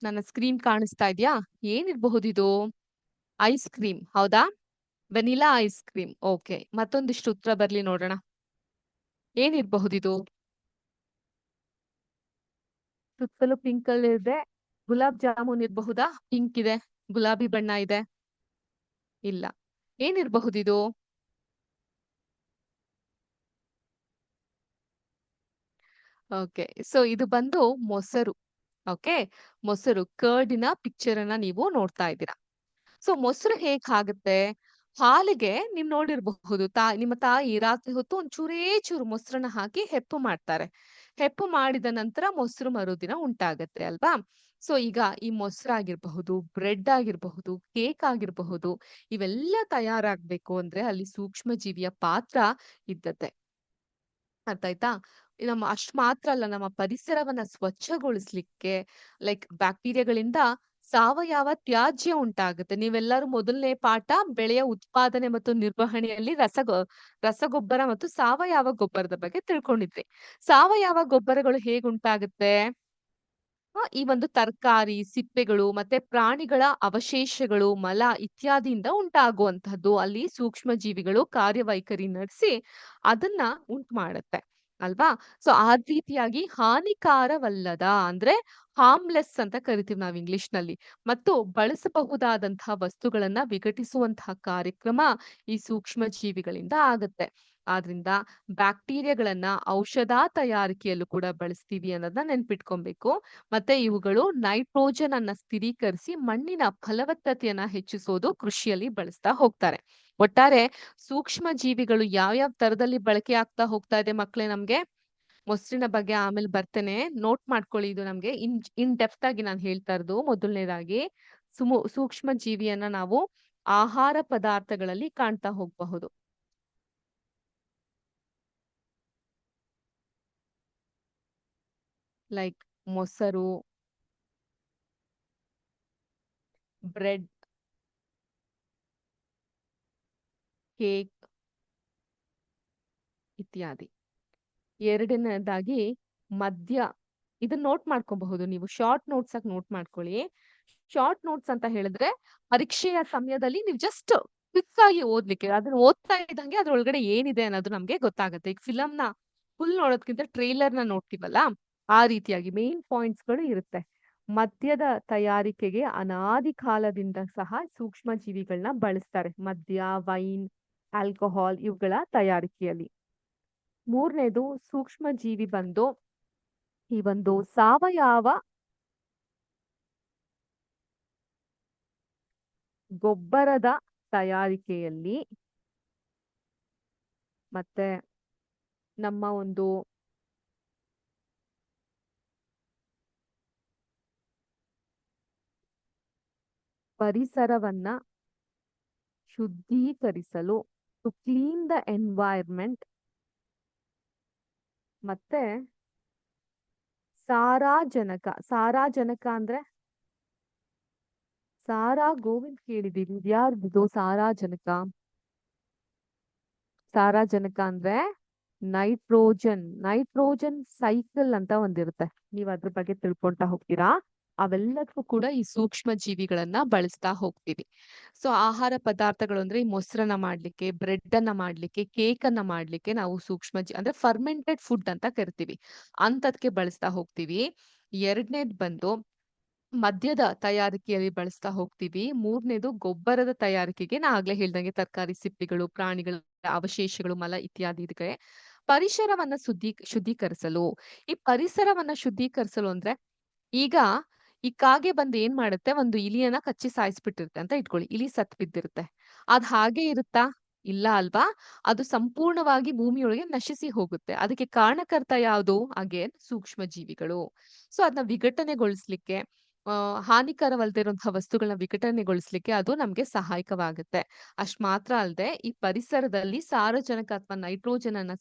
ನನ್ನ ಸ್ಕ್ರೀನ್ ಕಾಣಿಸ್ತಾ ಇದ್ಯಾ? ಏನಿರಬಹುದಿದು? ಐಸ್ ಕ್ರೀಮ್ ಹೌದಾ? Vanilla ice cream. ಓಕೆ. ಮತ್ತೊಂದಿಷ್ಟು ಉತ್ತರ ಬರ್ಲಿ ನೋಡೋಣ. ಏನಿರಬಹುದಿದು? ಸುತ್ತಲೂ ಪಿಂಕ್ ಅಲ್ಲಿ ಇದೆ. ಗುಲಾಬ್ ಜಾಮೂನ್ ಇರಬಹುದಾ? ಪಿಂಕ್ ಇದೆ. ಗುಲಾಬಿ ಬಣ್ಣ ಇದೆ. ಇಲ್ಲ. ಏನಿರಬಹುದಿದು? ಓಕೆ. ಸೊ ಇದು ಬಂದು ಮೊಸರು. ಓಕೆ. ಮೊಸರು ಕರ್ಡಿನ ಪಿಕ್ಚರ್ ಅನ್ನ ನೀವು ನೋಡ್ತಾ ಇದ್ದೀರಾ. ಸೊ ಮೊಸರು ಹೇಗಾಗುತ್ತೆ? ಹಾಲಿಗೆ ನೀವ್ ನೋಡಿರಬಹುದು ನಿಮ್ಮ ತಾಯಿ ರಾತ್ರಿ ಹೊತ್ತು ಒಂದ್ ಚೂರೇ ಚೂರು ಮೊಸರನ್ನ ಹಾಕಿ ಹೆಪ್ಪು ಮಾಡ್ತಾರೆ. ಹೆಪ್ಪು ಮಾಡಿದ ನಂತರ ಮೊಸರು ಮರುದಿನ ಉಂಟಾಗತ್ತೆ ಅಲ್ವಾ? ಸೊ ಈಗ ಈ ಮೊಸರಾಗಿರ್ಬಹುದು, ಬ್ರೆಡ್ ಆಗಿರಬಹುದು, ಕೇಕ್ ಆಗಿರಬಹುದು, ಇವೆಲ್ಲ ತಯಾರಾಗ್ಬೇಕು ಅಂದ್ರೆ ಅಲ್ಲಿ ಸೂಕ್ಷ್ಮ ಜೀವಿಯ ಪಾತ್ರ ಇದ್ದದ್ದೇ. ಅರ್ಥ ಆಯ್ತಾ? ನಮ್ಮ ಅಷ್ಟ್ ಮಾತ್ರ ಅಲ್ಲ, ನಮ್ಮ ಪರಿಸರವನ್ನ ಸ್ವಚ್ಛಗೊಳಿಸ್ಲಿಕ್ಕೆ ಲೈಕ್ ಬ್ಯಾಕ್ಟೀರಿಯಾಗಳಿಂದ ಸಾವಯವ ತ್ಯಾಜ್ಯ ಉಂಟಾಗುತ್ತೆ. ನೀವೆಲ್ಲರೂ ಮೊದಲನೇ ಪಾಠ ಬೆಳೆಯ ಉತ್ಪಾದನೆ ಮತ್ತು ನಿರ್ವಹಣೆಯಲ್ಲಿ ರಸಗೊಬ್ಬರ ಮತ್ತು ಸಾವಯವ ಗೊಬ್ಬರದ ಬಗ್ಗೆ ತಿಳ್ಕೊಂಡಿದ್ರಿ. ಸಾವಯವ ಗೊಬ್ಬರಗಳು ಹೇಗುಂಟಾಗುತ್ತೆ? ಈ ಒಂದು ತರಕಾರಿ, ಸಿಪ್ಪೆಗಳು ಮತ್ತೆ ಪ್ರಾಣಿಗಳ ಅವಶೇಷಗಳು, ಮಲ ಇತ್ಯಾದಿಯಿಂದ ಉಂಟಾಗುವಂತಹದ್ದು. ಅಲ್ಲಿ ಸೂಕ್ಷ್ಮ ಜೀವಿಗಳು ಕಾರ್ಯವೈಖರಿ ನಡೆಸಿ ಅದನ್ನ ಉಂಟು ಮಾಡತ್ತೆ. ಅಲ್ವಾ? ಸೊ ಆ ರೀತಿಯಾಗಿ ಹಾನಿಕಾರವಲ್ಲದ ಅಂದ್ರೆ ಹಾರ್ಮ್‌ಲೆಸ್ ಅಂತ ಕರಿತೀವಿ ನಾವು ಇಂಗ್ಲಿಷ್‌ನಲ್ಲಿ. ಮತ್ತು ಬಳಸಬಹುದಾದಂತಹ ವಸ್ತುಗಳನ್ನ ವಿಘಟಿಸುವಂತಹ ಕಾರ್ಯಕ್ರಮ ಈ ಸೂಕ್ಷ್ಮ ಜೀವಿಗಳಿಂದ ಆಗತ್ತೆ. ಆದ್ರಿಂದ ಬ್ಯಾಕ್ಟೀರಿಯಾಗಳನ್ನ ಔಷಧ ತಯಾರಿಕೆಯಲ್ಲೂ ಕೂಡ ಬಳಸ್ತೀವಿ ಅನ್ನೋದನ್ನ ನೆನ್ಪಿಟ್ಕೊಬೇಕು. ಮತ್ತೆ ಇವುಗಳು ನೈಟ್ರೋಜನ್ ಅನ್ನ ಸ್ಥಿರೀಕರಿಸಿ ಮಣ್ಣಿನ ಫಲವತ್ತತೆಯನ್ನ ಹೆಚ್ಚಿಸೋದು ಕೃಷಿಯಲ್ಲಿ ಬಳಸ್ತಾ ಹೋಗ್ತಾರೆ. ಒಟ್ಟಾರೆ ಸೂಕ್ಷ್ಮ ಜೀವಿಗಳು ಯಾವ್ಯಾವ ತರದಲ್ಲಿ ಬಳಕೆ ಆಗ್ತಾ ಹೋಗ್ತಾ ಇದೆ ಮಕ್ಳೇ ನಮ್ಗೆ? ಮೊಸರಿನ ಬಗ್ಗೆ ಆಮೇಲೆ ಬರ್ತೇನೆ. ನೋಟ್ ಮಾಡ್ಕೊಳ್ಳಿ, ಇದು ನಮ್ಗೆ ಇನ್ ಡೆಪ್ತ್ ಆಗಿ ನಾನು ಹೇಳ್ತಾ ಇರೋದು. ಮೊದಲನೇದಾಗಿ ಸೂಕ್ಷ್ಮ ಜೀವಿಯನ್ನ ನಾವು ಆಹಾರ ಪದಾರ್ಥಗಳಲ್ಲಿ ಕಾಣ್ತಾ ಹೋಗಬಹುದು. ಲೈಕ್ ಮೊಸರು, ಬ್ರೆಡ್, ಕೇಕ್ ಇತ್ಯಾದಿ. ಎರಡನೇದಾಗಿ ಮದ್ಯ. ಇದನ್ನ ನೋಟ್ ಮಾಡ್ಕೊಬಹುದು ನೀವು. ಶಾರ್ಟ್ ನೋಟ್ಸ್ ಆಗಿ ನೋಟ್ ಮಾಡ್ಕೊಳ್ಳಿ. ಶಾರ್ಟ್ ನೋಟ್ಸ್ ಅಂತ ಹೇಳಿದ್ರೆ ಪರೀಕ್ಷೆಯ ಸಮಯದಲ್ಲಿ ನೀವು ಜಸ್ಟ್ ಕ್ವಿಕ್ ಆಗಿ ಓದ್ಲಿಕ್ಕೆ, ಅದನ್ನ ಓದ್ತಾ ಇದ್ದಂಗೆ ಅದ್ರೊಳಗಡೆ ಏನಿದೆ ಅನ್ನೋದು ನಮ್ಗೆ ಗೊತ್ತಾಗುತ್ತೆ. ಈಗ ಫಿಲಂನ ಫುಲ್ ನೋಡೋದ್ಕಿಂತ ಟ್ರೈಲರ್‌ನ ನೋಡ್ತೀವಲ್ಲ, ಆ ರೀತಿಯಾಗಿ ಮೇನ್ ಪಾಯಿಂಟ್ಸ್ ಗಳು ಇರುತ್ತೆ. ಮದ್ಯದ ತಯಾರಿಕೆಗೆ ಅನಾದಿ ಕಾಲದಿಂದ ಸಹ ಸೂಕ್ಷ್ಮ ಜೀವಿಗಳನ್ನ ಬಳಸ್ತಾರೆ. ಮದ್ಯ, ವೈನ್, ಆಲ್ಕೋಹಾಲ್ ಇವುಗಳ ತಯಾರಿಕೆಯಲ್ಲಿ. ಮೂರನೇದು ಸೂಕ್ಷ್ಮ ಜೀವಿ ಬಂದು ಈ ಒಂದು ಸಾವಯವ ಗೊಬ್ಬರದ ತಯಾರಿಕೆಯಲ್ಲಿ ಮತ್ತೆ ನಮ್ಮ ಒಂದು ಪರಿಸರವನ್ನ ಶುದ್ಧೀಕರಿಸಲು, ಟು ಕ್ಲೀನ್ ದ ಎನ್ವೈರ್ಮೆಂಟ್, ಮತ್ತೆ ಸಾರಾಜನಕ ಅಂದ್ರೆ ಸಾರಾ ಗೋವಿಂದ್ ಕೇಳಿದೀವಿ. ಇದ್ಯಾರ್ದಿದು ಸಾರಾಜನಕ? ಸಾರಾಜನಕ ಅಂದ್ರೆ ನೈಟ್ರೋಜನ್ ಸೈಕಲ್ ಅಂತ ಒಂದಿರುತ್ತೆ. ನೀವ್ ಅದ್ರ ಬಗ್ಗೆ ತಿಳ್ಕೊಂತಾ ಹೋಗ್ತೀರಾ. ಅವೆಲ್ಲದಕ್ಕೂ ಕೂಡ ಈ ಸೂಕ್ಷ್ಮ ಜೀವಿಗಳನ್ನ ಬಳಸ್ತಾ ಹೋಗ್ತೀವಿ. ಸೊ ಆಹಾರ ಪದಾರ್ಥಗಳು ಅಂದ್ರೆ ಈ ಮೊಸರನ್ನ ಮಾಡ್ಲಿಕ್ಕೆ, ಬ್ರೆಡ್ ಅನ್ನ ಮಾಡ್ಲಿಕ್ಕೆ, ಕೇಕ್ ಅನ್ನ ಮಾಡ್ಲಿಕ್ಕೆ ನಾವು ಅಂದ್ರೆ ಫರ್ಮೆಂಟೆಡ್ ಫುಡ್ ಅಂತ ಕರಿತೀವಿ. ಅಂತದ್ಕೆ ಬಳಸ್ತಾ ಹೋಗ್ತೀವಿ. ಎರಡನೇದ್ ಬಂದು ಮದ್ಯದ ತಯಾರಿಕೆಯಲ್ಲಿ ಬಳಸ್ತಾ ಹೋಗ್ತೀವಿ. ಮೂರನೇದು ಗೊಬ್ಬರದ ತಯಾರಿಕೆಗೆ ನಾ ಆಗ್ಲೇ ಹೇಳ್ದಂಗೆ ತರಕಾರಿ ಸಿಪ್ಪೆಗಳು, ಪ್ರಾಣಿಗಳ ಅವಶೇಷಗಳು, ಮಲ ಇತ್ಯಾದಿ ಇದಕ್ಕೆ ಪರಿಸರವನ್ನ ಶುದ್ಧೀಕರಿಸಲು. ಈ ಪರಿಸರವನ್ನ ಶುದ್ಧೀಕರಿಸಲು ಅಂದ್ರೆ ಈಗ ಈ ಕಾಗೆ ಬಂದು ಏನ್ ಮಾಡುತ್ತೆ, ಒಂದು ಇಲಿಯನ್ನ ಕಚ್ಚಿ ಸಾಯಿಸ್ಬಿಟ್ಟಿರುತ್ತೆ ಅಂತ ಇಟ್ಕೊಳ್ಳಿ. ಇಲಿ ಸತ್ ಬಿದ್ದಿರುತ್ತೆ. ಅದ್ ಹಾಗೆ ಇರುತ್ತಾ? ಇಲ್ಲ ಅಲ್ವಾ? ಅದು ಸಂಪೂರ್ಣವಾಗಿ ಭೂಮಿಯೊಳಗೆ ನಶಿಸಿ ಹೋಗುತ್ತೆ. ಅದಕ್ಕೆ ಕಾರಣಕರ್ತ ಯಾವುದು? ಅಗೇನ್ ಸೂಕ್ಷ್ಮ ಜೀವಿಗಳು. ಸೊ ಅದನ್ನ ವಿಘಟನೆಗೊಳಿಸ್ಲಿಕ್ಕೆ ಹಾನಿಕರವಲ್ಲದೆ ಇರುವಂತಹ ವಸ್ತುಗಳನ್ನ ವಿಘಟನೆಗೊಳಿಸ್ಲಿಕ್ಕೆ ಅದು ನಮ್ಗೆ ಸಹಾಯಕವಾಗುತ್ತೆ. ಅಷ್ಟ್ ಮಾತ್ರ ಅಲ್ಲದೆ ಈ ಪರಿಸರದಲ್ಲಿ ಸಾರಜನಕ ಅಥವಾ ನೈಟ್ರೋಜನ್ ಅನ್ನ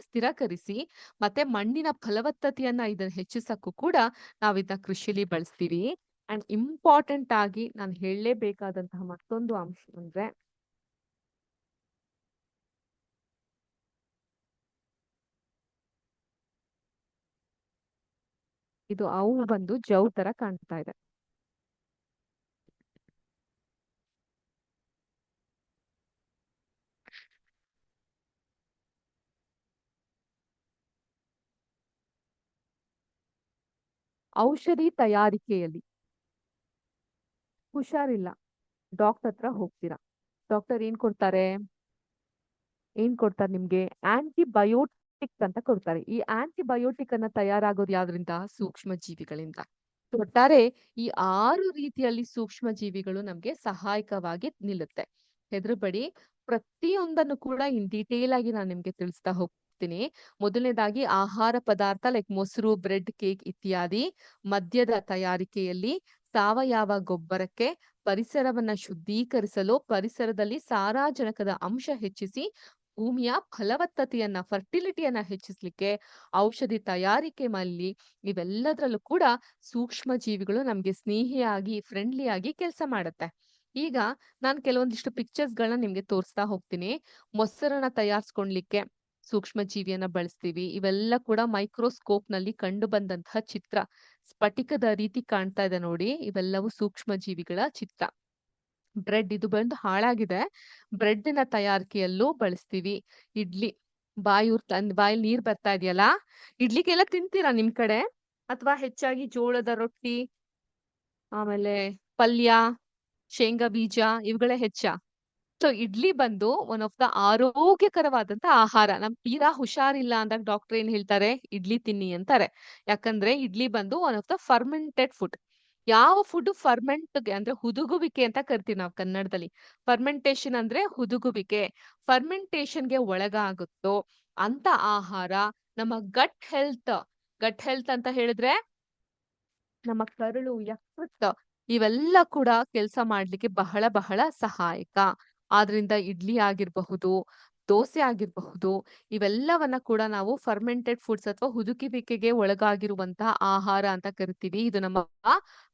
ಸ್ಥಿರಕರಿಸಿ ಮತ್ತೆ ಮಣ್ಣಿನ ಫಲವತ್ತತೆಯನ್ನ ಇದನ್ನ ಹೆಚ್ಚಿಸಕ್ಕೂ ಕೂಡ ನಾವ್ ಇದನ್ನ ಕೃಷಿಲಿ ಬಳಸ್ತೀವಿ. ಅಂಡ್ ಇಂಪಾರ್ಟೆಂಟ್ ಆಗಿ ನಾನು ಹೇಳಲೇಬೇಕಾದಂತಹ ಮತ್ತೊಂದು ಅಂಶ ಅಂದ್ರೆ ಇದು ಅವು ಬಂದು ಜೌ ತರ ಕಾಣ್ತಾ ಇದೆ. ಔಷಧಿ ತಯಾರಿಕೆಯಲ್ಲಿ ಹುಷಾರಿಲ್ಲ, ಡಾಕ್ಟರ್ ಹತ್ರ ಹೋಗ್ತೀರಾ. ಡಾಕ್ಟರ್ ಏನ್ ಕೊಡ್ತಾರೆ ನಿಮ್ಗೆ? ಆಂಟಿಬಯೋಟಿಕ್ ಅಂತ ಕೊಡ್ತಾರೆ. ಈ ಆಂಟಿಬಯೋಟಿಕ್ ಅನ್ನ ತಯಾರಾಗೋದು ಯಾವ್ದ್ರಿಂದ? ಸೂಕ್ಷ್ಮ ಜೀವಿಗಳಿಂದ. ಒಟ್ಟಾರೆ ಈ 6 ರೀತಿಯಲ್ಲಿ ಸೂಕ್ಷ್ಮ ಜೀವಿಗಳು ನಮ್ಗೆ ಸಹಾಯಕವಾಗಿ ನಿಲ್ಲುತ್ತೆ. ಹೆದರ್ಬೇಡಿ, ಪ್ರತಿಯೊಂದನ್ನು ಕೂಡ ಇನ್ ಡೀಟೇಲ್ ಆಗಿ ನಾನು ನಿಮ್ಗೆ ತಿಳಿಸ್ತಾ ಹೋಗ್ತೀನಿ. ಮೊದಲನೇದಾಗಿ ಆಹಾರ ಪದಾರ್ಥ ಲೈಕ್ ಮೊಸರು, ಬ್ರೆಡ್, ಕೇಕ್ ಇತ್ಯಾದಿ, ಮದ್ಯದ ತಯಾರಿಕೆಯಲ್ಲಿ, ಸಾವಯವ ಗೊಬ್ಬರಕ್ಕೆ, ಪರಿಸರವನ್ನ ಶುದ್ಧೀಕರಿಸಲು, ಪರಿಸರದಲ್ಲಿ ಸಾರಾಜನಕದ ಅಂಶ ಹೆಚ್ಚಿಸಿ ಭೂಮಿಯ ಫಲವತ್ತತೆಯನ್ನ ಫರ್ಟಿಲಿಟಿಯನ್ನ ಹೆಚ್ಚಿಸ್ಲಿಕ್ಕೆ, ಔಷಧಿ ತಯಾರಿಕೆ ಮಲ್ಲಿ ಇವೆಲ್ಲದರಲ್ಲೂ ಕೂಡ ಸೂಕ್ಷ್ಮ ಜೀವಿಗಳು ನಮ್ಗೆ ಸ್ನೇಹಿಯಾಗಿ ಫ್ರೆಂಡ್ಲಿ ಆಗಿ ಕೆಲಸ ಮಾಡುತ್ತೆ. ಈಗ ನಾನು ಕೆಲವೊಂದಿಷ್ಟು ಪಿಕ್ಚರ್ಸ್ ಗಳನ್ನ ನಿಮ್ಗೆ ತೋರಿಸ್ತಾ ಹೋಗ್ತೀನಿ. ಮೊಸರನ್ನ ತಯಾರಿಸ್ಕೊಳ್ಲಿಕ್ಕೆ ಸೂಕ್ಷ್ಮ ಜೀವಿಯನ್ನ ಬಳಸ್ತೀವಿ. ಇವೆಲ್ಲ ಕೂಡ ಮೈಕ್ರೋಸ್ಕೋಪ್ ನಲ್ಲಿ ಕಂಡು ಬಂದಂತಹ ಚಿತ್ರ. ಸ್ಫಟಿಕದ ರೀತಿ ಕಾಣ್ತಾ ಇದೆ ನೋಡಿ, ಇವೆಲ್ಲವೂ ಸೂಕ್ಷ್ಮ ಜೀವಿಗಳ ಚಿತ್ರ. ಬ್ರೆಡ್ ಇದು ಬಂದು ಹಾಳಾಗಿದೆ. ಬ್ರೆಡ್ಡಿನ ತಯಾರಿಕೆಯಲ್ಲೂ ಬಳಸ್ತೀವಿ. ಇಡ್ಲಿ ಬಾಯಲ್ಲಿ ನೀರ್ ಬರ್ತಾ ಇದೆಯಲ್ಲ, ಇಡ್ಲಿಗೆಲ್ಲ ತಿಂತೀರಾ ನಿಮ್ ಕಡೆ? ಅಥವಾ ಹೆಚ್ಚಾಗಿ ಜೋಳದ ರೊಟ್ಟಿ, ಆಮೇಲೆ ಪಲ್ಯ, ಶೇಂಗಾ ಬೀಜ ಇವುಗಳೇ ಹೆಚ್ಚಾ? ಸೊ ಇಡ್ಲಿ ಬಂದು ಒನ್ ಆಫ್ ದ ಆರೋಗ್ಯಕರವಾದಂತ ಆಹಾರ. ತೀರಾ ಹುಷಾರಿಲ್ಲ ಅಂದಾಗ ಡಾಕ್ಟರ್ ಏನ್ ಹೇಳ್ತಾರೆ? ಇಡ್ಲಿ ತಿನ್ನಿ ಅಂತಾರೆ. ಯಾಕಂದ್ರೆ ಇಡ್ಲಿ ಬಂದು one of the fermented food. ಯಾವ ಫುಡ್ ಫರ್ಮೆಂಟ್‌ಗೆ ಅಂದ್ರೆ ಹುದುಗುವಿಕೆ ಅಂತ ಕರಿತೀವಿ ನಾವು ಕನ್ನಡದಲ್ಲಿ. ಫರ್ಮೆಂಟೇಶನ್ ಅಂದ್ರೆ ಹುದುಗುವಿಕೆ. ಫರ್ಮೆಂಟೇಶನ್‌ಗೆ ಒಳಗಾಗುತ್ತೋ ಅಂತ ಆಹಾರ ನಮ್ಮ ಗಟ್ ಹೆಲ್ತ್ ಅಂತ ಹೇಳಿದ್ರೆ ನಮ್ಮ ಕರುಳು, ಯಕೃತ್ ಇವೆಲ್ಲ ಕೂಡ ಕೆಲಸ ಮಾಡ್ಲಿಕ್ಕೆ ಬಹಳ ಬಹಳ ಸಹಾಯಕ. ಆದ್ರಿಂದ ಇಡ್ಲಿ ಆಗಿರಬಹುದು, ದೋಸೆ ಆಗಿರಬಹುದು, ಇವೆಲ್ಲವನ್ನ ಕೂಡ ನಾವು ಫರ್ಮೆಂಟೆಡ್ ಫುಡ್ಸ್ ಅಥವಾ ಹುದುಗುವಿಕೆಗೆ ಒಳಗಾಗಿರುವಂತಹ ಆಹಾರ ಅಂತ ಕರಿತೀವಿ. ಇದು ನಮ್ಮ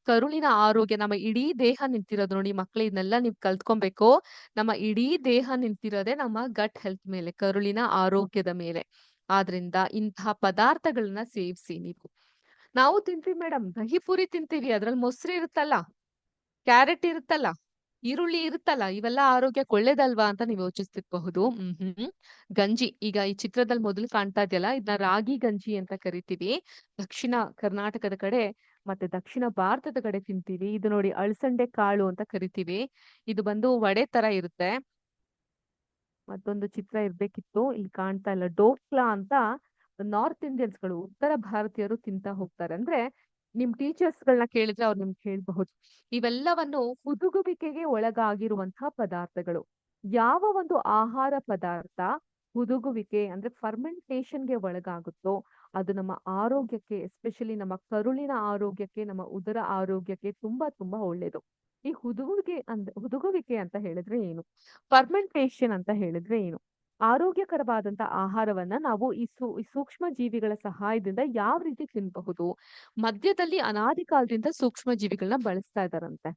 ಕರುಳಿನ ಆರೋಗ್ಯ, ನಮ್ಮ ಇಡೀ ದೇಹ ನಿಂತಿರೋದು ನೋಡಿ ಮಕ್ಳು, ಇದನ್ನೆಲ್ಲ ನೀವ್ ಕಲ್ತ್ಕೊಬೇಕು. ನಮ್ಮ ಇಡೀ ದೇಹ ನಿಂತಿರೋದೇ ನಮ್ಮ ಗಟ್ ಹೆಲ್ತ್ ಮೇಲೆ, ಕರುಳಿನ ಆರೋಗ್ಯದ ಮೇಲೆ. ಆದ್ರಿಂದ ಇಂತಹ ಪದಾರ್ಥಗಳನ್ನ ಸೇವಿಸಿ ನೀವು. ನಾವು ತಿಂತೀವಿ ಮೇಡಮ್, ದಹಿ ಪುರಿ ತಿಂತೀವಿ, ಅದ್ರಲ್ಲಿ ಮೊಸರು ಇರುತ್ತಲ್ಲ, ಕ್ಯಾರೆಟ್ ಇರುತ್ತಲ್ಲ, ಈರುಳ್ಳಿ ಇರುತ್ತಲ್ಲ, ಇವೆಲ್ಲ ಆರೋಗ್ಯಕ್ಕೆ ಒಳ್ಳೇದಲ್ವಾ ಅಂತ ನೀವು ಯೋಚಿಸ್ತಿರ್ಬಹುದು. ಗಂಜಿ, ಈಗ ಈ ಚಿತ್ರದಲ್ಲಿ ಮೊದಲು ಕಾಣ್ತಾ ಇದೆಯಲ್ಲ, ಇದನ್ನ ರಾಗಿ ಗಂಜಿ ಅಂತ ಕರಿತೀವಿ. ದಕ್ಷಿಣ ಕರ್ನಾಟಕದ ಕಡೆ ಮತ್ತೆ ದಕ್ಷಿಣ ಭಾರತದ ಕಡೆ ತಿಂತೀವಿ. ಇದು ನೋಡಿ ಅಳಸಂಡೆ ಕಾಳು ಅಂತ ಕರಿತೀವಿ. ಇದು ಬಂದು ವಡೆ ತರ ಇರುತ್ತೆ. ಮತ್ತೊಂದು ಚಿತ್ರ ಇರ್ಬೇಕಿತ್ತು, ಇಲ್ಲಿ ಕಾಣ್ತಾ ಇಲ್ಲ. ಡೋಕ್ಲಾ ಅಂತ ನಾರ್ತ್ ಇಂಡಿಯನ್ಸ್ಗಳು, ಉತ್ತರ ಭಾರತೀಯರು ತಿಂತಾ ಹೋಗ್ತಾರೆ. ಅಂದ್ರೆ ನಿಮ್ ಟೀಚರ್ಸ್ಗಳನ್ನ ಕೇಳಿದ್ರೆ ಅವ್ರು ನಿಮ್ಗೆ ಹೇಳ್ಬಹುದು. ಇವೆಲ್ಲವನ್ನು ಹುದುಗುವಿಕೆಗೆ ಒಳಗಾಗಿರುವಂತಹ ಪದಾರ್ಥಗಳು. ಯಾವ ಒಂದು ಆಹಾರ ಪದಾರ್ಥ ಹುದುಗುವಿಕೆ ಅಂದ್ರೆ ಫರ್ಮೆಂಟೇಶನ್ಗೆ ಒಳಗಾಗುತ್ತೋ ಅದು ನಮ್ಮ ಆರೋಗ್ಯಕ್ಕೆ, ಎಸ್ಪೆಷಲಿ ನಮ್ಮ ಕರುಳಿನ ಆರೋಗ್ಯಕ್ಕೆ, ನಮ್ಮ ಉದರ ಆರೋಗ್ಯಕ್ಕೆ ತುಂಬಾ ತುಂಬಾ ಒಳ್ಳೇದು. ಈ ಹುದುಗುವಿಕೆ ಅಂತ ಹೇಳಿದ್ರೆ ಏನು? ಫರ್ಮೆಂಟೇಶನ್ ಅಂತ ಹೇಳಿದ್ರೆ ಏನು? ಆರೋಗ್ಯಕರವಾದಂತ ಆಹಾರವನ್ನ ನಾವು ಈ ಸೂಕ್ಷ್ಮ ಜೀವಿಗಳ ಸಹಾಯದಿಂದ ಯಾವ ರೀತಿ ತಿನ್ಬಹುದು? ಮದ್ಯದಲ್ಲಿ ಅನಾದಿ ಕಾಲದಿಂದ ಸೂಕ್ಷ್ಮ ಜೀವಿಗಳನ್ನ ಬಳಸ್ತಾ ಇದಾರಂತೆ.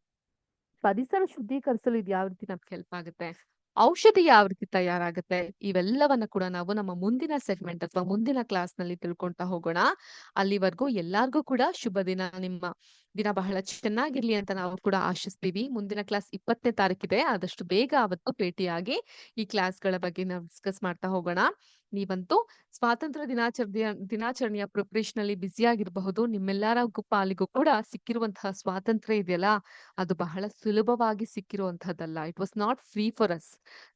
ಪರಿಸರ ಶುದ್ಧೀಕರಿಸಲು ಇದು ಯಾವ ರೀತಿ ನಮ್ಗೆ ಹೆಲ್ಪ್ ಆಗುತ್ತೆ? ಔಷಧಿ ಯಾವ ರೀತಿ ತಯಾರಾಗುತ್ತೆ? ಇವೆಲ್ಲವನ್ನ ಕೂಡ ನಾವು ನಮ್ಮ ಮುಂದಿನ ಸೆಗ್ಮೆಂಟ್ ಅಥವಾ ಮುಂದಿನ ಕ್ಲಾಸ್‌ನಲ್ಲಿ ತಿಳ್ಕೊಂತಾ ಹೋಗೋಣ. ಅಲ್ಲಿವರೆಗೂ ಎಲ್ಲಾರ್ಗೂ ಕೂಡ ಶುಭ ದಿನ. ನಿಮ್ಮ ದಿನ ಬಹಳ ಚೆನ್ನಾಗಿರ್ಲಿ ಅಂತ ನಾವು ಕೂಡ ಆಶಿಸ್ತೀವಿ. ಮುಂದಿನ ಕ್ಲಾಸ್ 20ನೇ ತಾರೀಕಿದೆ. ಆದಷ್ಟು ಬೇಗ ಅವತ್ತು ಭೇಟಿಯಾಗಿ ಈ ಕ್ಲಾಸ್‌ಗಳ ಬಗ್ಗೆ ನಾವು ಡಿಸ್ಕಸ್ ಮಾಡ್ತಾ ಹೋಗೋಣ. ನೀವಂತೂ ಸ್ವಾತಂತ್ರ್ಯ ದಿನಾಚರಣೆಯ ಪ್ರಿಪರೇಷನ್‌ನಲ್ಲಿ ಬ್ಯುಸಿಯಾಗಿರಬಹುದು. ನಿಮ್ಮೆಲ್ಲರಿಗೂ ಪಾಲಿಗೂ ಕೂಡ ಸಿಕ್ಕಿರುವಂತಹ ಸ್ವಾತಂತ್ರ್ಯ ಇದೆಯಲ್ಲ, ಅದು ಬಹಳ ಸುಲಭವಾಗಿ ಸಿಕ್ಕಿರುವಂತಹದ್ದಲ್ಲ. It was not free for us.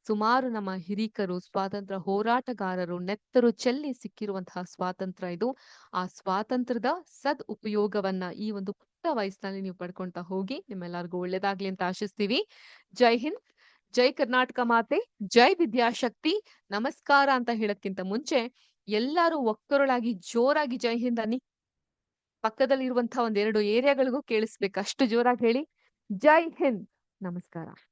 ಸುಮಾರು ನಮ್ಮ ಹಿರೀಕರು, ಸ್ವಾತಂತ್ರ್ಯ ಹೋರಾಟಗಾರರು ನೆತ್ತರು ಚೆಲ್ಲಿ ಸಿಕ್ಕಿರುವಂತಹ ಸ್ವಾತಂತ್ರ್ಯ ಇದು. ಆ ಸ್ವಾತಂತ್ರ್ಯದ ಉಪಯೋಗವನ್ನ ಈ ಒಂದು ಪುಟ್ಟ ವಯಸ್ಸಿನಲ್ಲಿ ನೀವು ಪಡ್ಕೊಂತ ಹೋಗಿ. ನಿಮ್ಮೆಲ್ಲರಿಗೂ ಒಳ್ಳೇದಾಗ್ಲಿ ಅಂತ ಆಶಿಸ್ತೀವಿ. ಜೈ ಹಿಂದ್, ಜೈ ಕರ್ನಾಟಕ ಮಾತೆ, ಜೈ ವಿದ್ಯಾಶಕ್ತಿ, ನಮಸ್ಕಾರ ಅಂತ ಹೇಳಕ್ಕಿಂತ ಮುಂಚೆ ಎಲ್ಲರೂ ಒಕ್ಕೊರಳಾಗಿ ಜೋರಾಗಿ ಜೈ ಹಿಂದ್ ಅನ್ನಿ. ಪಕ್ಕದಲ್ಲಿರುವಂತಹ ಒಂದೆರಡು ಏರಿಯಾಗಳಿಗೂ ಕೇಳಿಸ್ಬೇಕು. ಅಷ್ಟು ಜೋರಾಗಿ ಹೇಳಿ. ಜೈ ಹಿಂದ್, ನಮಸ್ಕಾರ.